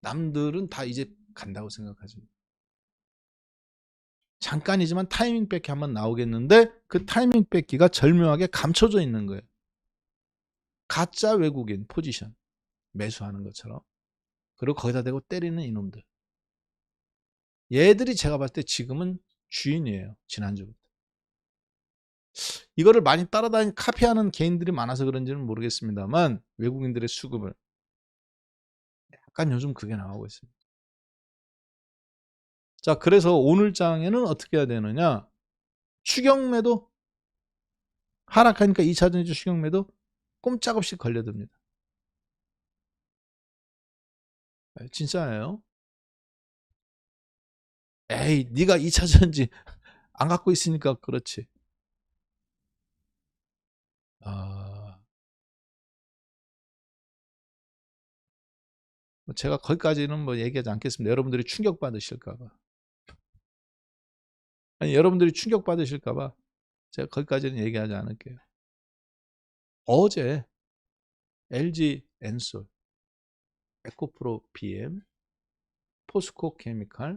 남들은 다 이제 간다고 생각하지. 잠깐이지만 타이밍 뺏기 한번 나오겠는데 그 타이밍 뺏기가 절묘하게 감춰져 있는 거예요. 가짜 외국인 포지션 매수하는 것처럼. 그리고 거기다 대고 때리는 이놈들. 얘들이 제가 봤을 때 지금은 주인이에요. 지난주부터. 이거를 많이 따라다니는 카피하는 개인들이 많아서 그런지는 모르겠습니다만 외국인들의 수급을 약간 요즘 그게 나오고 있습니다. 자, 그래서 오늘 장에는 어떻게 해야 되느냐? 추격매도 하락하니까 2차전지 추격매도 꼼짝없이 걸려듭니다. 진짜예요. 에이, 네가 2차전지 안 갖고 있으니까 그렇지. 제가 거기까지는 뭐 얘기하지 않겠습니다. 여러분들이 충격받으실까봐. 아니, 여러분들이 충격받으실까봐 제가 거기까지는 얘기하지 않을게요. 어제 LG 엔솔, 에코프로 PM, 포스코 케미칼,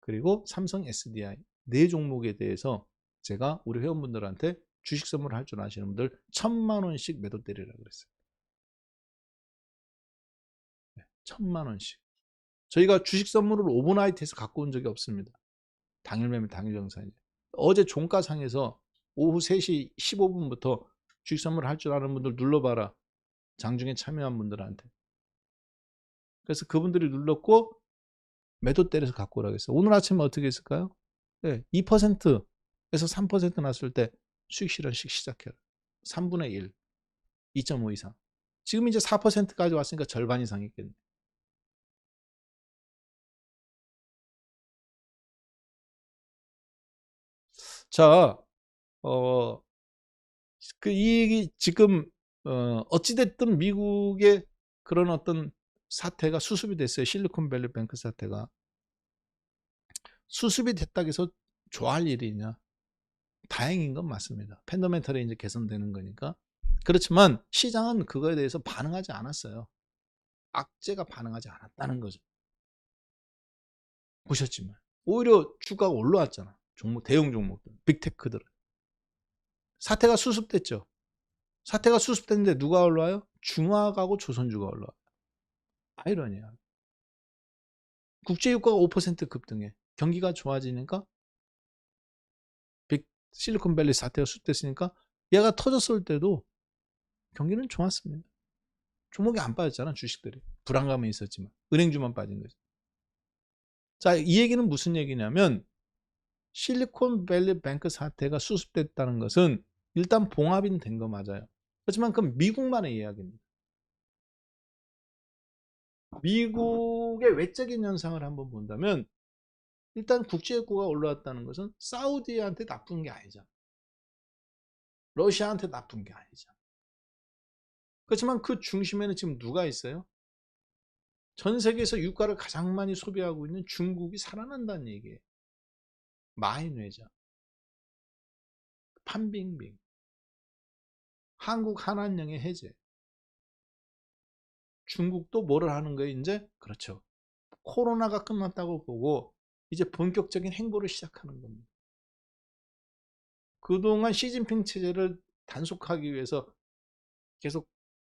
그리고 삼성 SDI 네 종목에 대해서 제가 우리 회원분들한테 주식 선물할 줄 아시는 분들 1,000만 원씩 매도 때리라고 그랬어요. 1,000만 원씩. 저희가 주식 선물을 오버나이트에서 갖고 온 적이 없습니다. 당일 매매 당일 정산이죠. 어제 종가상에서 오후 3시 15분부터 주식 선물 할 줄 아는 분들 눌러봐라. 장중에 참여한 분들한테. 그래서 그분들이 눌렀고 매도 때려서 갖고 오라고 했어요. 오늘 아침에 어떻게 했을까요? 네, 2%에서 3% 났을 때 수익 실현식 시작해요. 3분의 1, 2.5 이상. 지금 이제 4%까지 왔으니까 절반 이상 있겠네. 자, 이 얘기 지금 어찌됐든 미국의 그런 어떤 사태가 수습이 됐어요. 실리콘밸리 뱅크 사태가. 수습이 됐다고 해서 좋아할 일이냐? 다행인 건 맞습니다. 펀더멘털이 이제 개선되는 거니까. 그렇지만 시장은 그거에 대해서 반응하지 않았어요. 악재가 반응하지 않았다는 거죠. 보셨지만 오히려 주가가 올라왔잖아. 종목, 대형 종목들, 빅테크들은. 사태가 수습됐죠. 사태가 수습됐는데 누가 올라와요? 중화하고 조선주가 올라와요. 아이러니야. 국제유가가 5% 급등해. 경기가 좋아지니까 실리콘밸리 사태가 수습됐으니까 얘가 터졌을 때도 경기는 좋았습니다. 종목이 안 빠졌잖아. 주식들이. 불안감은 있었지만 은행주만 빠진 거죠. 자, 이 얘기는 무슨 얘기냐면 실리콘밸리 뱅크 사태가 수습됐다는 것은 일단 봉합이 된 거 맞아요. 하지만 그건 미국만의 이야기입니다. 미국의 외적인 현상을 한번 본다면 일단 국제유가가 올라왔다는 것은 사우디한테 나쁜 게 아니잖아. 러시아한테 나쁜 게 아니잖아. 그렇지만 그 중심에는 지금 누가 있어요? 전 세계에서 유가를 가장 많이 소비하고 있는 중국이 살아난다는 얘기예요. 마인웨자, 판빙빙, 한국 한한령의 해제. 중국도 뭐를 하는 거예요 이제? 그렇죠. 코로나가 끝났다고 보고 이제 본격적인 행보를 시작하는 겁니다. 그동안 시진핑 체제를 단속하기 위해서 계속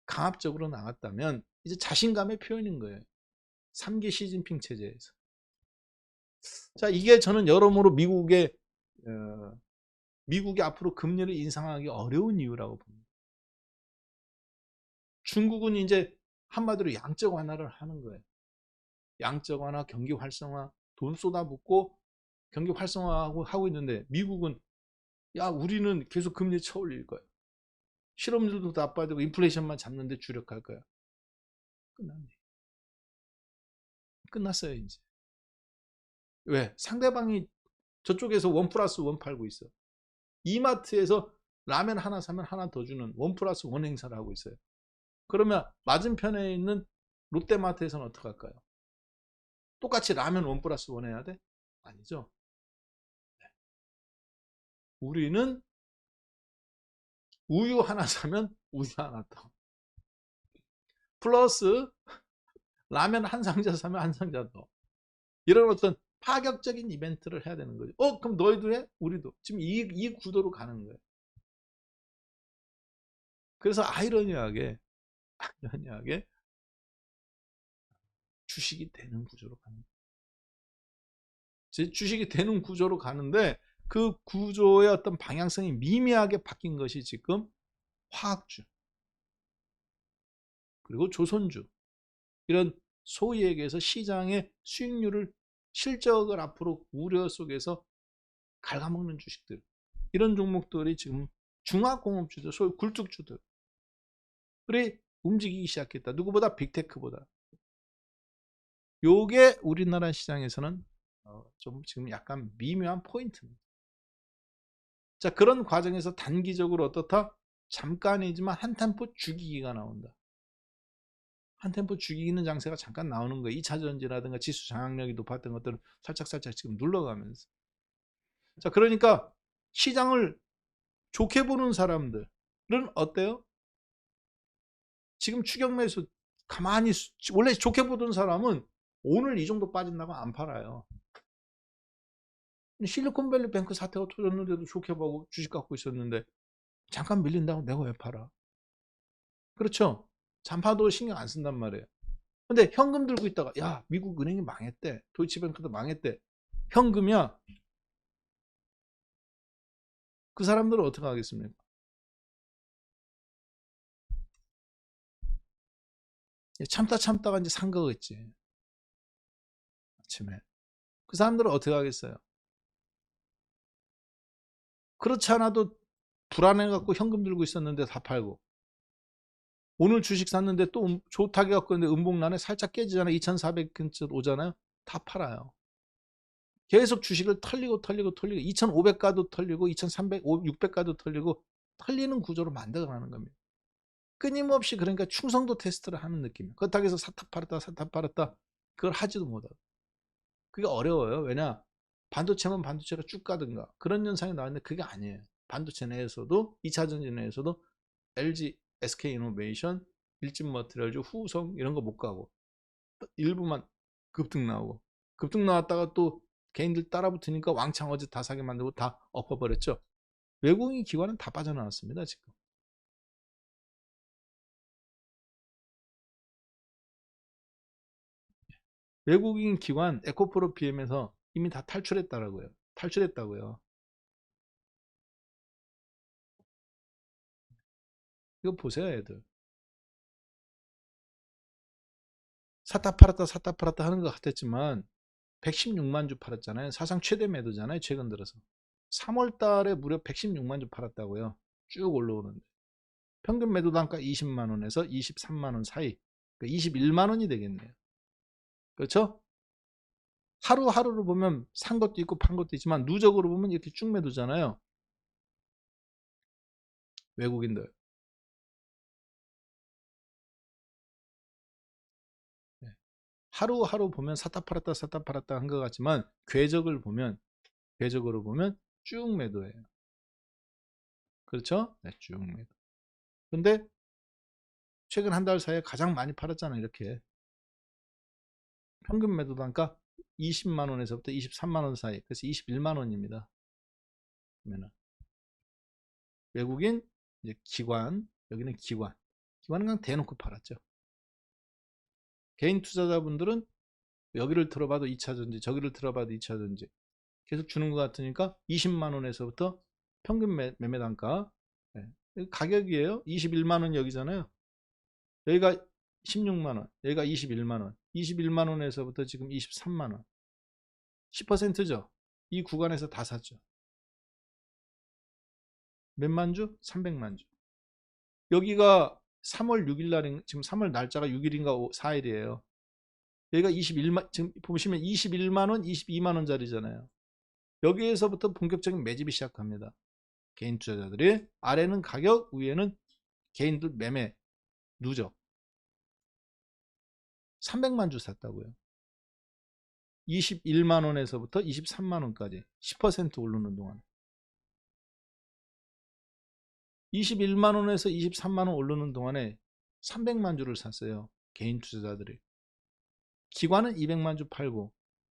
강압적으로 나갔다면 이제 자신감의 표현인 거예요. 3기 시진핑 체제에서. 자, 이게 저는 여러모로 미국이 앞으로 금리를 인상하기 어려운 이유라고 봅니다. 중국은 이제 한마디로 양적 완화를 하는 거예요. 양적 완화, 경기 활성화, 돈 쏟아붓고 경기 활성화하고 있는데 미국은 야, 우리는 계속 금리 쳐올릴 거야. 실업률도 나빠지고 인플레이션만 잡는데 주력할 거야. 끝났네. 끝났어요, 이제. 왜? 상대방이 저쪽에서 1+1 팔고 있어. 이마트에서 라면 하나 사면 하나 더 주는 1+1 행사를 하고 있어요. 그러면 맞은편에 있는 롯데마트에서는 어떻게 할까요? 똑같이 라면 1+1 해야 돼? 아니죠. 우리는 우유 하나 사면 우유 하나 더. 플러스 라면 한 상자 사면 한 상자 더. 이런 어떤 파격적인 이벤트를 해야 되는 거죠. 그럼 너희도 해? 우리도. 지금 이 구도로 가는 거예요. 그래서 아이러니하게 주식이 되는 구조로 가는 거예요. 주식이 되는 구조로 가는데 그 구조의 어떤 방향성이 미미하게 바뀐 것이 지금 화학주 그리고 조선주 이런 소위 얘기해서 시장의 수익률을 실적을 앞으로 우려 속에서 갉아먹는 주식들 이런 종목들이 지금 중화공업주들 소위 굴뚝주들이 움직이기 시작했다. 누구보다 빅테크보다. 요게 우리나라 시장에서는 좀 지금 약간 미묘한 포인트입니다. 자, 그런 과정에서 단기적으로 어떻다? 잠깐이지만 한 템포 죽이기가 나온다. 한 템포 죽이는 장세가 잠깐 나오는 거예요. 2차전지라든가 지수 장악력이 높았던 것들은 살짝살짝 지금 눌러가면서. 자, 그러니까 시장을 좋게 보는 사람들은 어때요? 지금 추격 매수 가만히 원래 좋게 보던 사람은 오늘 이 정도 빠진다고 안 팔아요. 실리콘밸리 뱅크 사태가 터졌는데도 좋게 보고 주식 갖고 있었는데 잠깐 밀린다고 내가 왜 팔아? 그렇죠? 잔파도 신경 안 쓴단 말이에요. 근데 현금 들고 있다가 야, 미국 은행이 망했대. 도이치뱅크도 망했대. 현금이야. 그 사람들은 어떻게 하겠습니까? 참다가 이제 산 거겠지. 아침에. 그 사람들은 어떻게 하겠어요? 그렇지 않아도 불안해갖고 현금 들고 있었는데 다 팔고. 오늘 주식 샀는데 또 좋다게 갖고 있는데 음봉란에 살짝 깨지잖아요. 2,400근 오잖아요. 다 팔아요. 계속 주식을 털리고 2,500가도 털리고 2,300, 600가도 털리고 털리는 구조로 만들어가는 겁니다. 끊임없이 그러니까 충성도 테스트를 하는 느낌이에요. 그렇다고 해서 사탑 팔았다 그걸 하지도 못하고. 그게 어려워요. 왜냐? 반도체면 반도체가 쭉 가든가 그런 현상이 나왔는데 그게 아니에요. 반도체 내에서도 2차전지 내에서도 LG, SK이노베이션, 일진머티리얼즈, 후성 이런 거 못 가고 일부만 급등 나오고 급등 나왔다가 또 개인들 따라붙으니까 왕창 어제 다 사게 만들고 다 엎어버렸죠. 외국인 기관은 다 빠져나왔습니다. 지금. 외국인 기관 에코프로 BM에서 이미 다 탈출했다고요. 이거 보세요, 애들. 샀다 팔았다 하는 것 같았지만 116만 주 팔았잖아요. 사상 최대 매도잖아요. 최근 들어서. 3월 달에 무려 116만 주 팔았다고요. 쭉 올라오는데. 평균 매도 단가 20만 원에서 23만 원 사이. 그러니까 21만 원이 되겠네요. 그렇죠? 하루하루로 보면 산 것도 있고 판 것도 있지만 누적으로 보면 이렇게 쭉 매도잖아요. 외국인들. 네. 하루하루 보면 샀다 팔았다 한 것 같지만 궤적으로 보면 쭉 매도예요. 그렇죠? 네, 쭉 매도. 근데 최근 한 달 사이에 가장 많이 팔았잖아요. 이렇게 평균 매도 단가 20만 원에서부터 23만 원 사이. 그래서 21만 원입니다. 그러면 외국인 이제 기관, 여기는 기관은 그냥 대놓고 팔았죠. 개인 투자자분들은 여기를 들어봐도 2차전지, 저기를 들어봐도 2차전지 계속 주는 것 같으니까 20만 원에서부터 평균 매매 단가, 네. 가격이에요. 21만 원 여기잖아요. 여기가 16만 원, 여기가 21만 원, 21만 원에서부터 지금 23만 원, 10%죠. 이 구간에서 다 샀죠. 몇만 주? 300만 주. 여기가 3월 6일 날인, 지금 3월 날짜가 6일인가 4일이에요. 여기가 21만, 지금 보시면 21만 원, 22만 원짜리잖아요. 여기에서부터 본격적인 매집이 시작합니다. 개인 투자자들이. 아래는 가격, 위에는 개인들 매매 누적. 300만 주 샀다고요. 21만 원에서부터 23만 원까지 10% 오르는 동안. 21만 원에서 23만 원 오르는 동안에 300만 주를 샀어요. 개인 투자자들이. 기관은 200만 주 팔고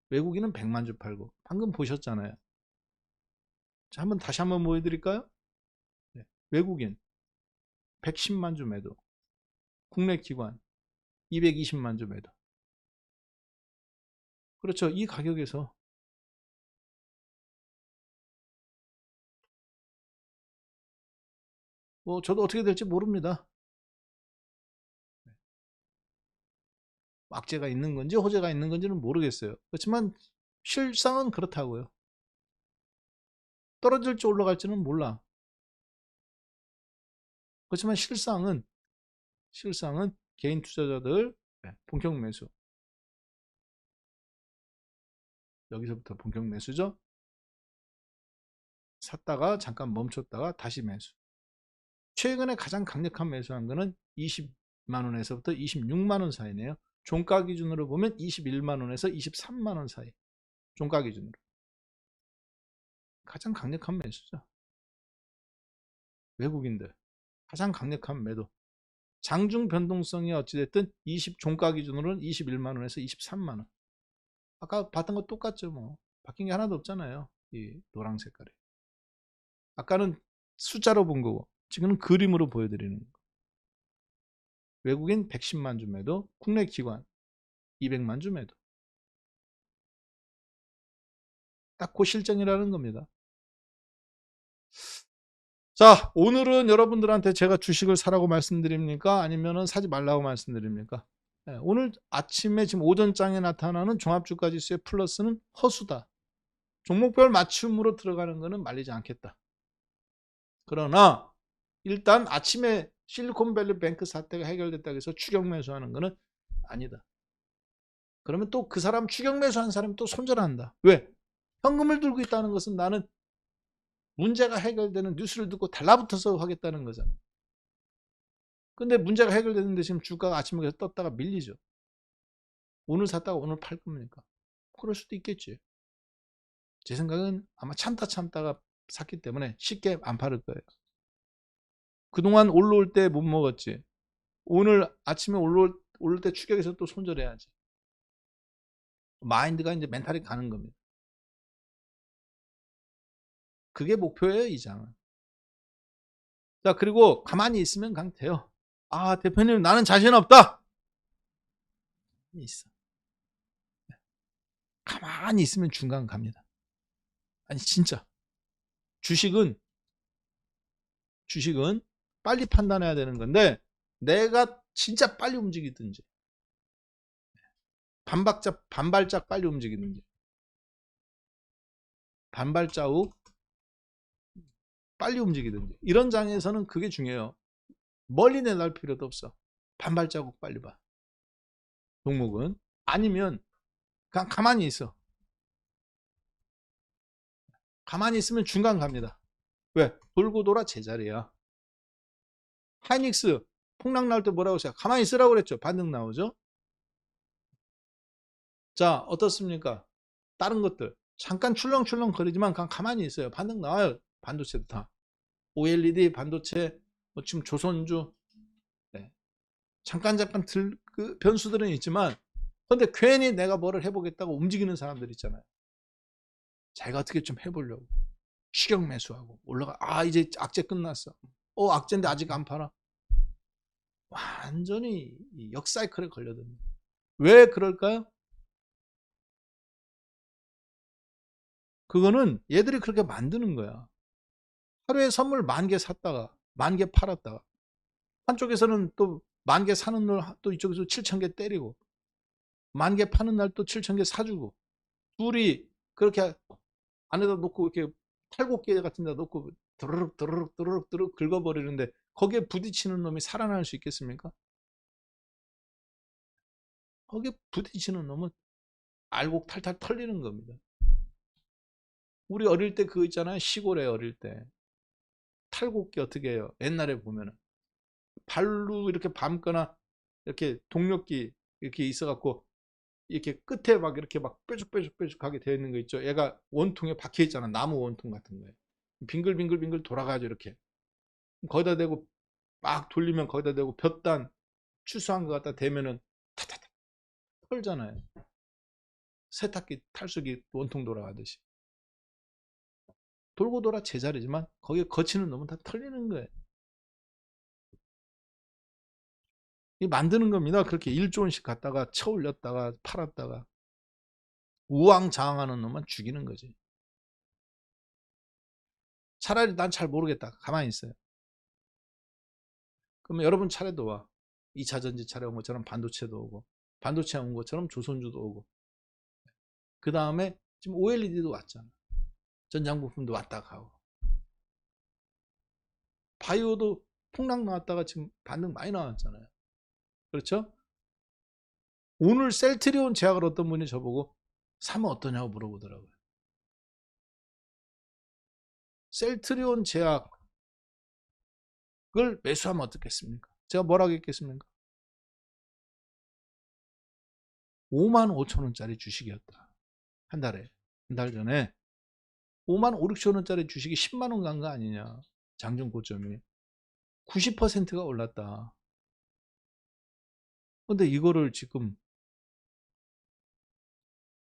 외국인은 100만 주 팔고. 방금 보셨잖아요. 자, 다시 한번 보여드릴까요? 네. 외국인 110만 주 매도, 국내 기관 220만 주 매도. 그렇죠. 이 가격에서 뭐 저도 어떻게 될지 모릅니다. 악재가 있는 건지 호재가 있는 건지는 모르겠어요. 그렇지만 실상은 그렇다고요. 떨어질지 올라갈지는 몰라. 그렇지만 실상은 개인 투자자들 본격 매수. 여기서부터 본격 매수죠. 샀다가 잠깐 멈췄다가 다시 매수. 최근에 가장 강력한 매수한 거는 20만 원에서부터 26만 원 사이네요. 종가 기준으로 보면 21만 원에서 23만 원 사이. 종가 기준으로. 가장 강력한 매수죠. 외국인들. 가장 강력한 매도. 장중 변동성이 어찌됐든 종가 기준으로는 21만 원에서 23만 원. 아까 봤던 거 똑같죠. 뭐 바뀐 게 하나도 없잖아요. 이 노랑 색깔이. 아까는 숫자로 본 거고 지금은 그림으로 보여드리는 거. 외국인 110만 주 매도, 국내 기관 200만 주 매도. 딱 그 실정이라는 겁니다. 자, 오늘은 여러분들한테 제가 주식을 사라고 말씀드립니까? 아니면은 사지 말라고 말씀드립니까? 오늘 아침에 지금 오전장에 나타나는 종합주가지수의 플러스는 허수다. 종목별 맞춤으로 들어가는 것은 말리지 않겠다. 그러나 일단 아침에 실리콘밸리 뱅크 사태가 해결됐다고 해서 추격 매수하는 것은 아니다. 그러면 또 그 사람 추격 매수한 사람이 또 손절한다. 왜? 현금을 들고 있다는 것은 나는 문제가 해결되는 뉴스를 듣고 달라붙어서 하겠다는 거잖아. 근데 문제가 해결되는데 지금 주가가 아침에 떴다가 밀리죠. 오늘 샀다가 오늘 팔 겁니까? 그럴 수도 있겠지. 제 생각은 아마 참다가 샀기 때문에 쉽게 안 팔을 거예요. 그동안 올라올 때 못 먹었지. 오늘 아침에 올라올 때 추격해서 또 손절해야지. 마인드가 이제 멘탈이 가는 겁니다. 그게 목표예요, 이 장은. 자, 그리고 가만히 있으면 그냥 돼요. 아, 대표님, 나는 자신 없다. 있어. 가만히 있으면 중간 갑니다. 아니, 진짜. 주식은 빨리 판단해야 되는 건데, 내가 진짜 빨리 움직이든지, 반발짝 빨리 움직이든지, 반발자국 빨리 움직이든지, 이런 장에서는 그게 중요해요. 멀리 내다볼 필요도 없어. 반발자국 빨리 봐. 종목은. 아니면 그냥 가만히 있어. 가만히 있으면 중간 갑니다. 왜? 돌고 돌아 제자리야. 하이닉스 폭락 나올 때 뭐라고 했어요? 가만히 있으라고 그랬죠. 반등 나오죠. 자, 어떻습니까? 다른 것들 잠깐 출렁출렁 거리지만 그냥 가만히 있어요. 반등 나와요. 반도체도 다. OLED 반도체, 지금 조선주, 네. 잠깐 그 변수들은 있지만, 근데 괜히 내가 뭐를 해보겠다고 움직이는 사람들 있잖아요. 자기가 어떻게 좀 해보려고 추격 매수하고 올라가. 아, 이제 악재 끝났어. 악재인데 아직 안 팔아. 완전히 역사이클에 걸려듭니다. 왜 그럴까요? 그거는 얘들이 그렇게 만드는 거야. 하루에 선물 10,000개 샀다가 10,000개 팔았다가, 한쪽에서는 또 10,000개 사는 날 또 이쪽에서 7,000개 때리고, 10,000개 파는 날 또 7,000개 사주고, 둘이 그렇게 안에다 놓고 이렇게 탈곡기 같은 데 놓고 드르륵 긁어버리는데, 거기에 부딪히는 놈이 살아날 수 있겠습니까? 거기에 부딪히는 놈은 알곡 탈탈 털리는 겁니다. 우리 어릴 때 그거 있잖아요. 시골에 어릴 때 탈곡기 어떻게 해요? 옛날에 보면은 발로 이렇게 밟거나 이렇게 동력기 이렇게 있어갖고 이렇게 끝에 막 이렇게 막 뾰족하게 되어 있는 거 있죠. 얘가 원통에 박혀 있잖아. 나무 원통 같은 거에 빙글빙글 돌아가죠. 이렇게 거기다 대고 막 돌리면, 거기다 대고 볕단 추수한 거 갖다 대면은 타타타 털잖아요. 세탁기 탈수기 원통 돌아가듯이 돌고 돌아 제자리지만 거기에 거치는 놈은 다 털리는 거예요. 이 만드는 겁니다. 그렇게 1조 원씩 갖다가 쳐올렸다가 팔았다가 우왕좌왕하는 놈만 죽이는 거지. 차라리 난 잘 모르겠다. 가만히 있어요. 그러면 여러분 차례도 와. 2차전지 차례 온 것처럼 반도체도 오고, 반도체 온 것처럼 조선주도 오고, 그 다음에 지금 OLED도 왔잖아. 전장부품도 왔다 가고, 바이오도 폭락 나왔다가 지금 반등 많이 나왔잖아요. 그렇죠? 오늘 셀트리온 제약을 어떤 분이 저보고 사면 어떠냐고 물어보더라고요. 셀트리온 제약을 매수하면 어떻겠습니까? 제가 뭐라고 했겠습니까? 55,000원짜리 주식이었다. 한 달에. 한 달 전에 55,000원짜리 주식이 10만원 간 거 아니냐. 장중 고점이 90%가 올랐다. 근데 이거를 지금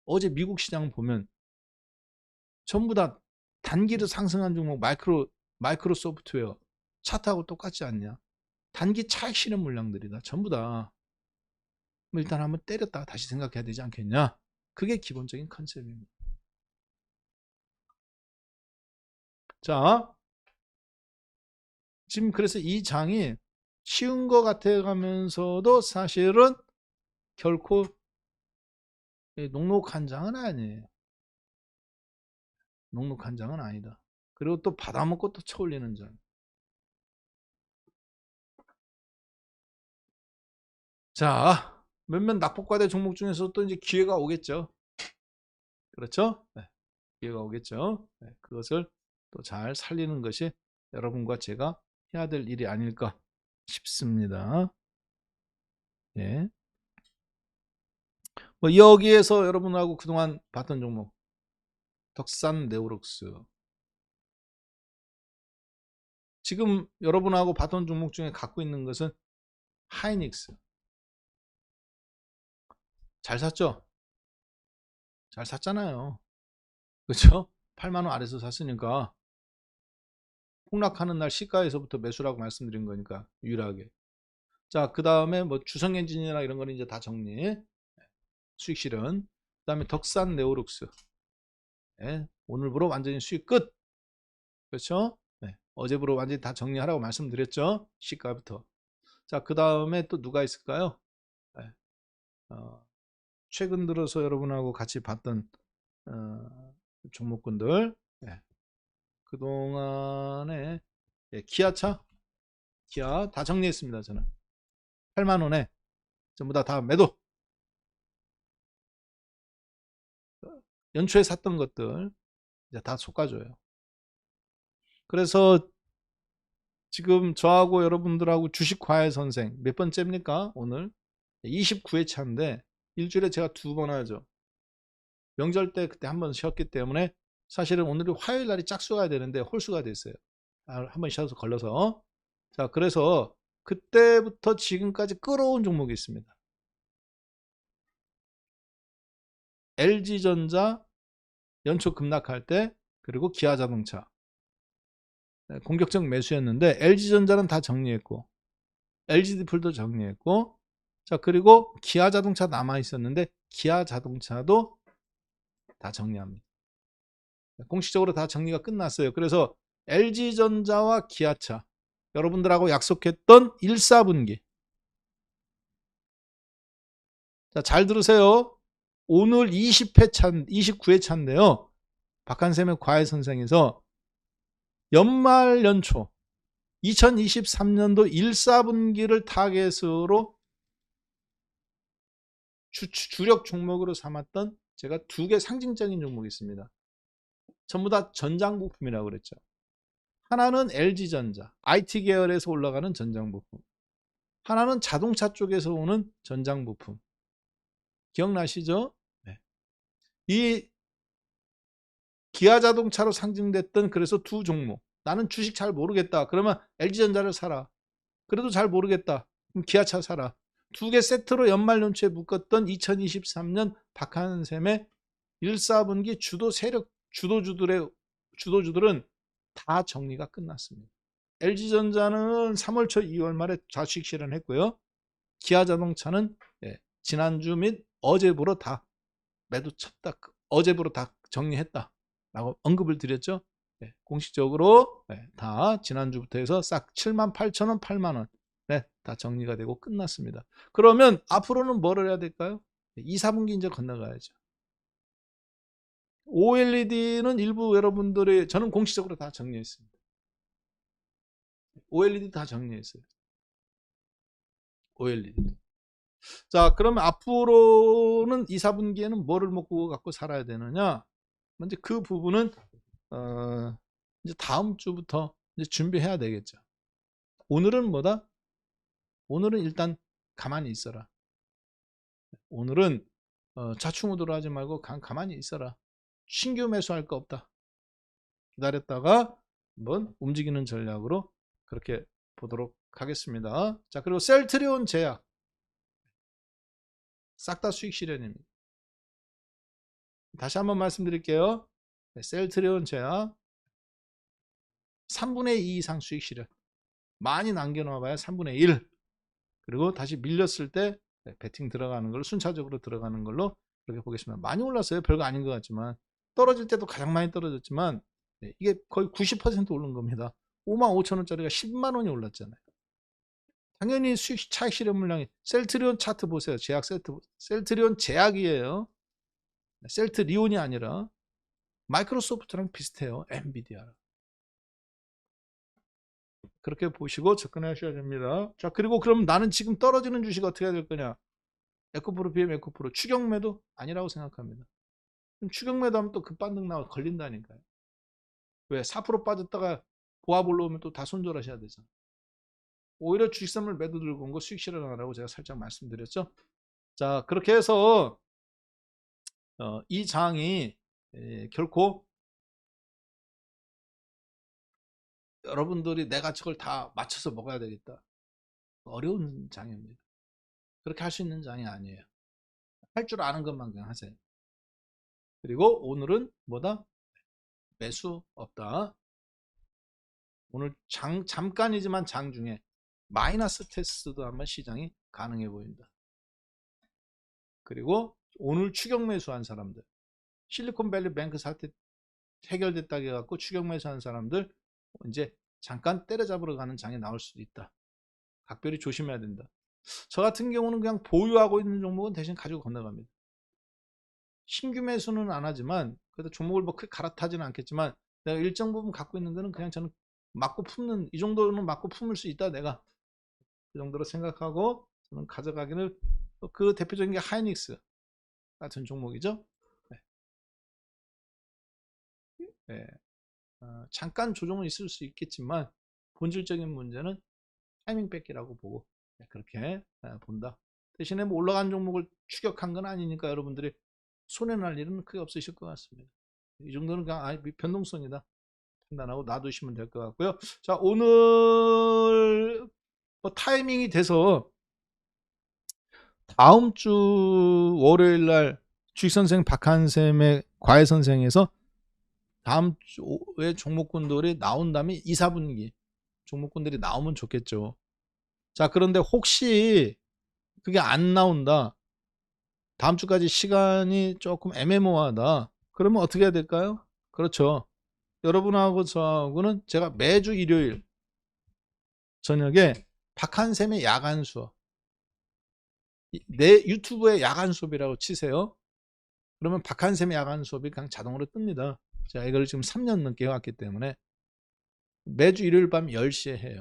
어제 미국 시장 보면 전부 다 단기로 상승한 종목, 마이크로소프트웨어 차트하고 똑같지 않냐. 단기 차익 실현 물량들이다. 전부 다. 일단 한번 때렸다가 다시 생각해야 되지 않겠냐. 그게 기본적인 컨셉입니다. 자, 지금 그래서 이 장이 쉬운 것 같아 가면서도 사실은 결코 녹록한 장은 아니에요. 녹록한 장은 아니다. 그리고 또 받아먹고 또 쳐올리는 장. 자, 몇몇 낙폭과대 종목 중에서 또 이제 기회가 오겠죠. 그렇죠? 네, 기회가 오겠죠. 네, 그것을 또 잘 살리는 것이 여러분과 제가 해야 될 일이 아닐까 싶습니다. 예. 뭐 여기에서 여러분하고 그동안 봤던 종목 덕산 네오록스, 지금 여러분하고 봤던 종목 중에 갖고 있는 것은 하이닉스. 잘 샀죠? 잘 샀잖아요. 그렇죠? 8만원 아래서 샀으니까 폭락하는 날 시가에서부터 매수라고 말씀드린 거니까 유일하게. 자, 그 다음에 뭐 주성엔진이나 이런 거는 이제 다 정리. 수익 실현. 그 다음에 덕산 네오룩스. 네, 오늘부로 완전히 수익 끝. 그렇죠? 네, 어제부로 완전히 다 정리하라고 말씀드렸죠. 시가부터. 자, 그 다음에 또 누가 있을까요? 네, 최근 들어서 여러분하고 같이 봤던 종목군들. 네, 그동안에 기아차, 기아 다 정리했습니다. 저는 8만원에 전부 다 매도. 연초에 샀던 것들 이제 다 솎아줘요. 그래서 지금 저하고 여러분들하고 주식 과외 선생 몇 번째입니까? 오늘 29회 차인데 일주일에 제가 2번 하죠. 명절 때 그때 한 번 쉬었기 때문에 사실은 오늘이 화요일 날이 짝수가 되는데 홀수가 됐어요. 한 번 쉬어서 걸려서. 자, 그래서 그때부터 지금까지 끌어온 종목이 있습니다. LG전자 연초 급락할 때, 그리고 기아자동차 공격적 매수였는데 LG전자는 다 정리했고 LG디플도 정리했고, 자, 그리고 기아자동차 남아 있었는데 기아자동차도 다 정리합니다. 공식적으로 다 정리가 끝났어요. 그래서 LG전자와 기아차, 여러분들하고 약속했던 1, 4분기. 자, 잘 들으세요. 오늘 20회 차, 29회 차인데요. 박한샘의 과외 선생에서 연말 연초 2023년도 1, 4분기를 타겟으로 주력 종목으로 삼았던 제가 2개 상징적인 종목이 있습니다. 전부 다 전장 부품이라고 그랬죠. 하나는 LG전자, IT 계열에서 올라가는 전장 부품. 하나는 자동차 쪽에서 오는 전장 부품. 기억나시죠? 네. 이 기아자동차로 상징됐던 그래서 2 종목. 나는 주식 잘 모르겠다. 그러면 LG전자를 사라. 그래도 잘 모르겠다. 그럼 기아차 사라. 2개 세트로 연말 연초에 묶었던 2023년 박한샘의 1, 4분기 주도 세력, 주도주들은 다 정리가 끝났습니다. LG전자는 3월 초 2월 말에 자식 실현했고요. 기아자동차는 지난주 및 어제부로 다 매도 쳤다. 어제부로 다 정리했다. 라고 언급을 드렸죠. 공식적으로 다 지난주부터 해서 싹 78,000원, 8만원 다 정리가 되고 끝났습니다. 그러면 앞으로는 뭐를 해야 될까요? 2, 4분기 이제 건너가야죠. OLED는 일부 여러분들이, 저는 공식적으로 다 정리했습니다. OLED 다 정리했어요. OLED. 자, 그러면 앞으로는 2, 4분기에는 뭐를 먹고 갖고 살아야 되느냐? 먼저 그 부분은 이제 다음 주부터 이제 준비해야 되겠죠. 오늘은 뭐다? 오늘은 일단 가만히 있어라. 오늘은 좌충우돌 하지 말고 가만히 있어라. 신규 매수할 거 없다. 기다렸다가 한번 움직이는 전략으로 그렇게 보도록 하겠습니다. 자, 그리고 셀트리온 제약 싹 다 수익 실현입니다. 다시 한번 말씀드릴게요. 셀트리온 제약 3분의 2 이상 수익 실현. 많이 남겨놔봐야 3분의 1. 그리고 다시 밀렸을 때 배팅 들어가는 걸로, 순차적으로 들어가는 걸로 그렇게 보겠습니다. 많이 올랐어요. 별거 아닌 것 같지만. 떨어질 때도 가장 많이 떨어졌지만 이게 거의 90% 오른 겁니다. 55,000원짜리가 10만 원이 올랐잖아요. 당연히 수익 차익 실현 물량이 셀트리온 차트 보세요. 제약 셀트리온 제약이에요. 셀트리온이 아니라 마이크로소프트랑 비슷해요. 엔비디아랑. 그렇게 보시고 접근하셔야 됩니다. 자, 그리고 그럼 나는 지금 떨어지는 주식 어떻게 해야 될 거냐? 에코프로, BM 에코프로 추격매도 아니라고 생각합니다. 그럼 추격매도 하면 또 급반등 나와 걸린다니까요. 왜? 4% 빠졌다가 보합 올라오면 또 다 손절하셔야 되잖아. 오히려 주식선물 매도 들고 온 거 수익 실현하라고 제가 살짝 말씀드렸죠. 자, 그렇게 해서 이 장이 결코 여러분들이 내가 저걸 다 맞춰서 먹어야 되겠다. 어려운 장입니다. 그렇게 할 수 있는 장이 아니에요. 할 줄 아는 것만 그냥 하세요. 그리고 오늘은 뭐다? 매수 없다. 오늘 잠깐이지만 장 중에 마이너스 테스트도 한번 시장이 가능해 보인다. 그리고 오늘 추격 매수한 사람들, 실리콘밸리 뱅크 사태 해결됐다고 해갖고 추격 매수한 사람들 이제 잠깐 때려잡으러 가는 장이 나올 수도 있다. 각별히 조심해야 된다. 저 같은 경우는 그냥 보유하고 있는 종목은 대신 가지고 건너갑니다. 신규 매수는 안 하지만 그래도 종목을 뭐 크게 갈아타지는 않겠지만 내가 일정 부분 갖고 있는 거는 그냥 저는 맞고 품는, 이 정도는 맞고 품을 수 있다, 내가 그 정도로 생각하고 저는 가져가기를. 그 대표적인 게 하이닉스 같은 종목이죠. 네. 네. 잠깐 조정은 있을 수 있겠지만 본질적인 문제는 타이밍 뺏기라고 보고 그렇게 본다. 대신에 뭐 올라간 종목을 추격한 건 아니니까 여러분들이 손해날 일은 크게 없으실 것 같습니다. 이 정도는 그냥 변동성이다 판단하고 놔두시면 될 것 같고요. 자, 오늘 뭐 타이밍이 돼서 다음 주 월요일 날 주식선생 박한샘의 과외선생에서 다음 주에 종목군들이 나온다면 2, 4분기 종목군들이 나오면 좋겠죠. 자, 그런데 혹시 그게 안 나온다, 다음 주까지 시간이 조금 애매모호하다, 그러면 어떻게 해야 될까요? 그렇죠. 여러분하고 저하고는 제가 매주 일요일 저녁에 박한샘의 야간 수업, 내 유튜브에 야간 수업이라고 치세요. 그러면 박한샘의 야간 수업이 그냥 자동으로 뜹니다. 제가 이걸 지금 3년 넘게 해왔기 때문에 매주 일요일 밤 10시에 해요.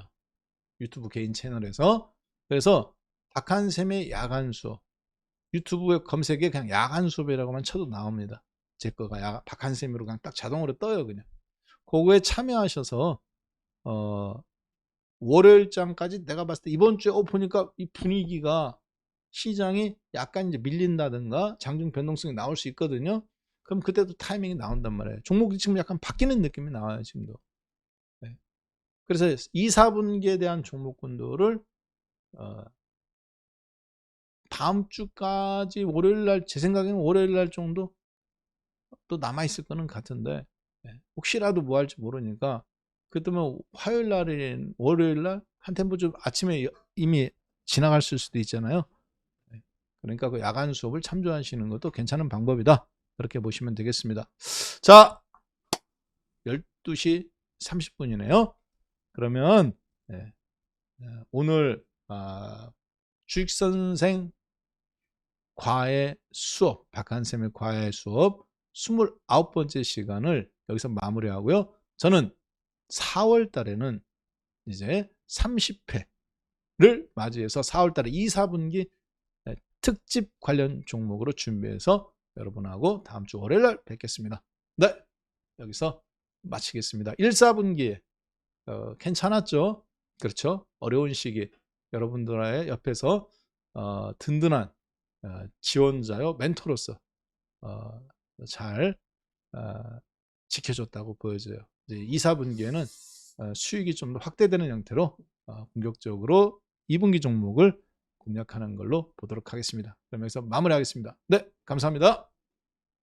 유튜브 개인 채널에서. 그래서 박한샘의 야간 수업, 유튜브에 검색에 그냥 야간 수업이라고만 쳐도 나옵니다. 제 거가 박한샘으로 그냥 딱 자동으로 떠요. 그냥 그거에 참여하셔서 월요일장까지 내가 봤을 때 이번 주에 보니까 이 분위기가 시장이 약간 이제 밀린다든가 장중 변동성이 나올 수 있거든요. 그럼 그때도 타이밍이 나온단 말이에요. 종목이 지금 약간 바뀌는 느낌이 나와요, 지금도. 네. 그래서 2, 4분기에 대한 종목군들을 다음 주까지 월요일날, 제 생각에는 월요일날 정도 또 남아있을 거는 같은데, 혹시라도 뭐 할지 모르니까 그때면 화요일날인 월요일날 한 템포 좀 아침에 이미 지나갈 수도 있잖아요. 그러니까 그 야간 수업을 참조하시는 것도 괜찮은 방법이다, 그렇게 보시면 되겠습니다. 자, 12시 30분이네요 그러면 오늘 주식선생 과외 수업, 박한샘의 과외 수업 29번째 시간을 여기서 마무리하고요. 저는 4월 달에는 이제 30회를 맞이해서 4월 달에 2, 4분기 특집 관련 종목으로 준비해서 여러분하고 다음 주 월요일 날 뵙겠습니다. 네, 여기서 마치겠습니다. 1, 4분기에 괜찮았죠? 그렇죠? 어려운 시기 여러분들의 옆에서 든든한 지원자요, 멘토로서 잘 지켜줬다고 보여져요. 이제 2, 4분기에는 수익이 좀 더 확대되는 형태로 공격적으로 2분기 종목을 공략하는 걸로 보도록 하겠습니다. 그럼 여기서 마무리하겠습니다. 네, 감사합니다.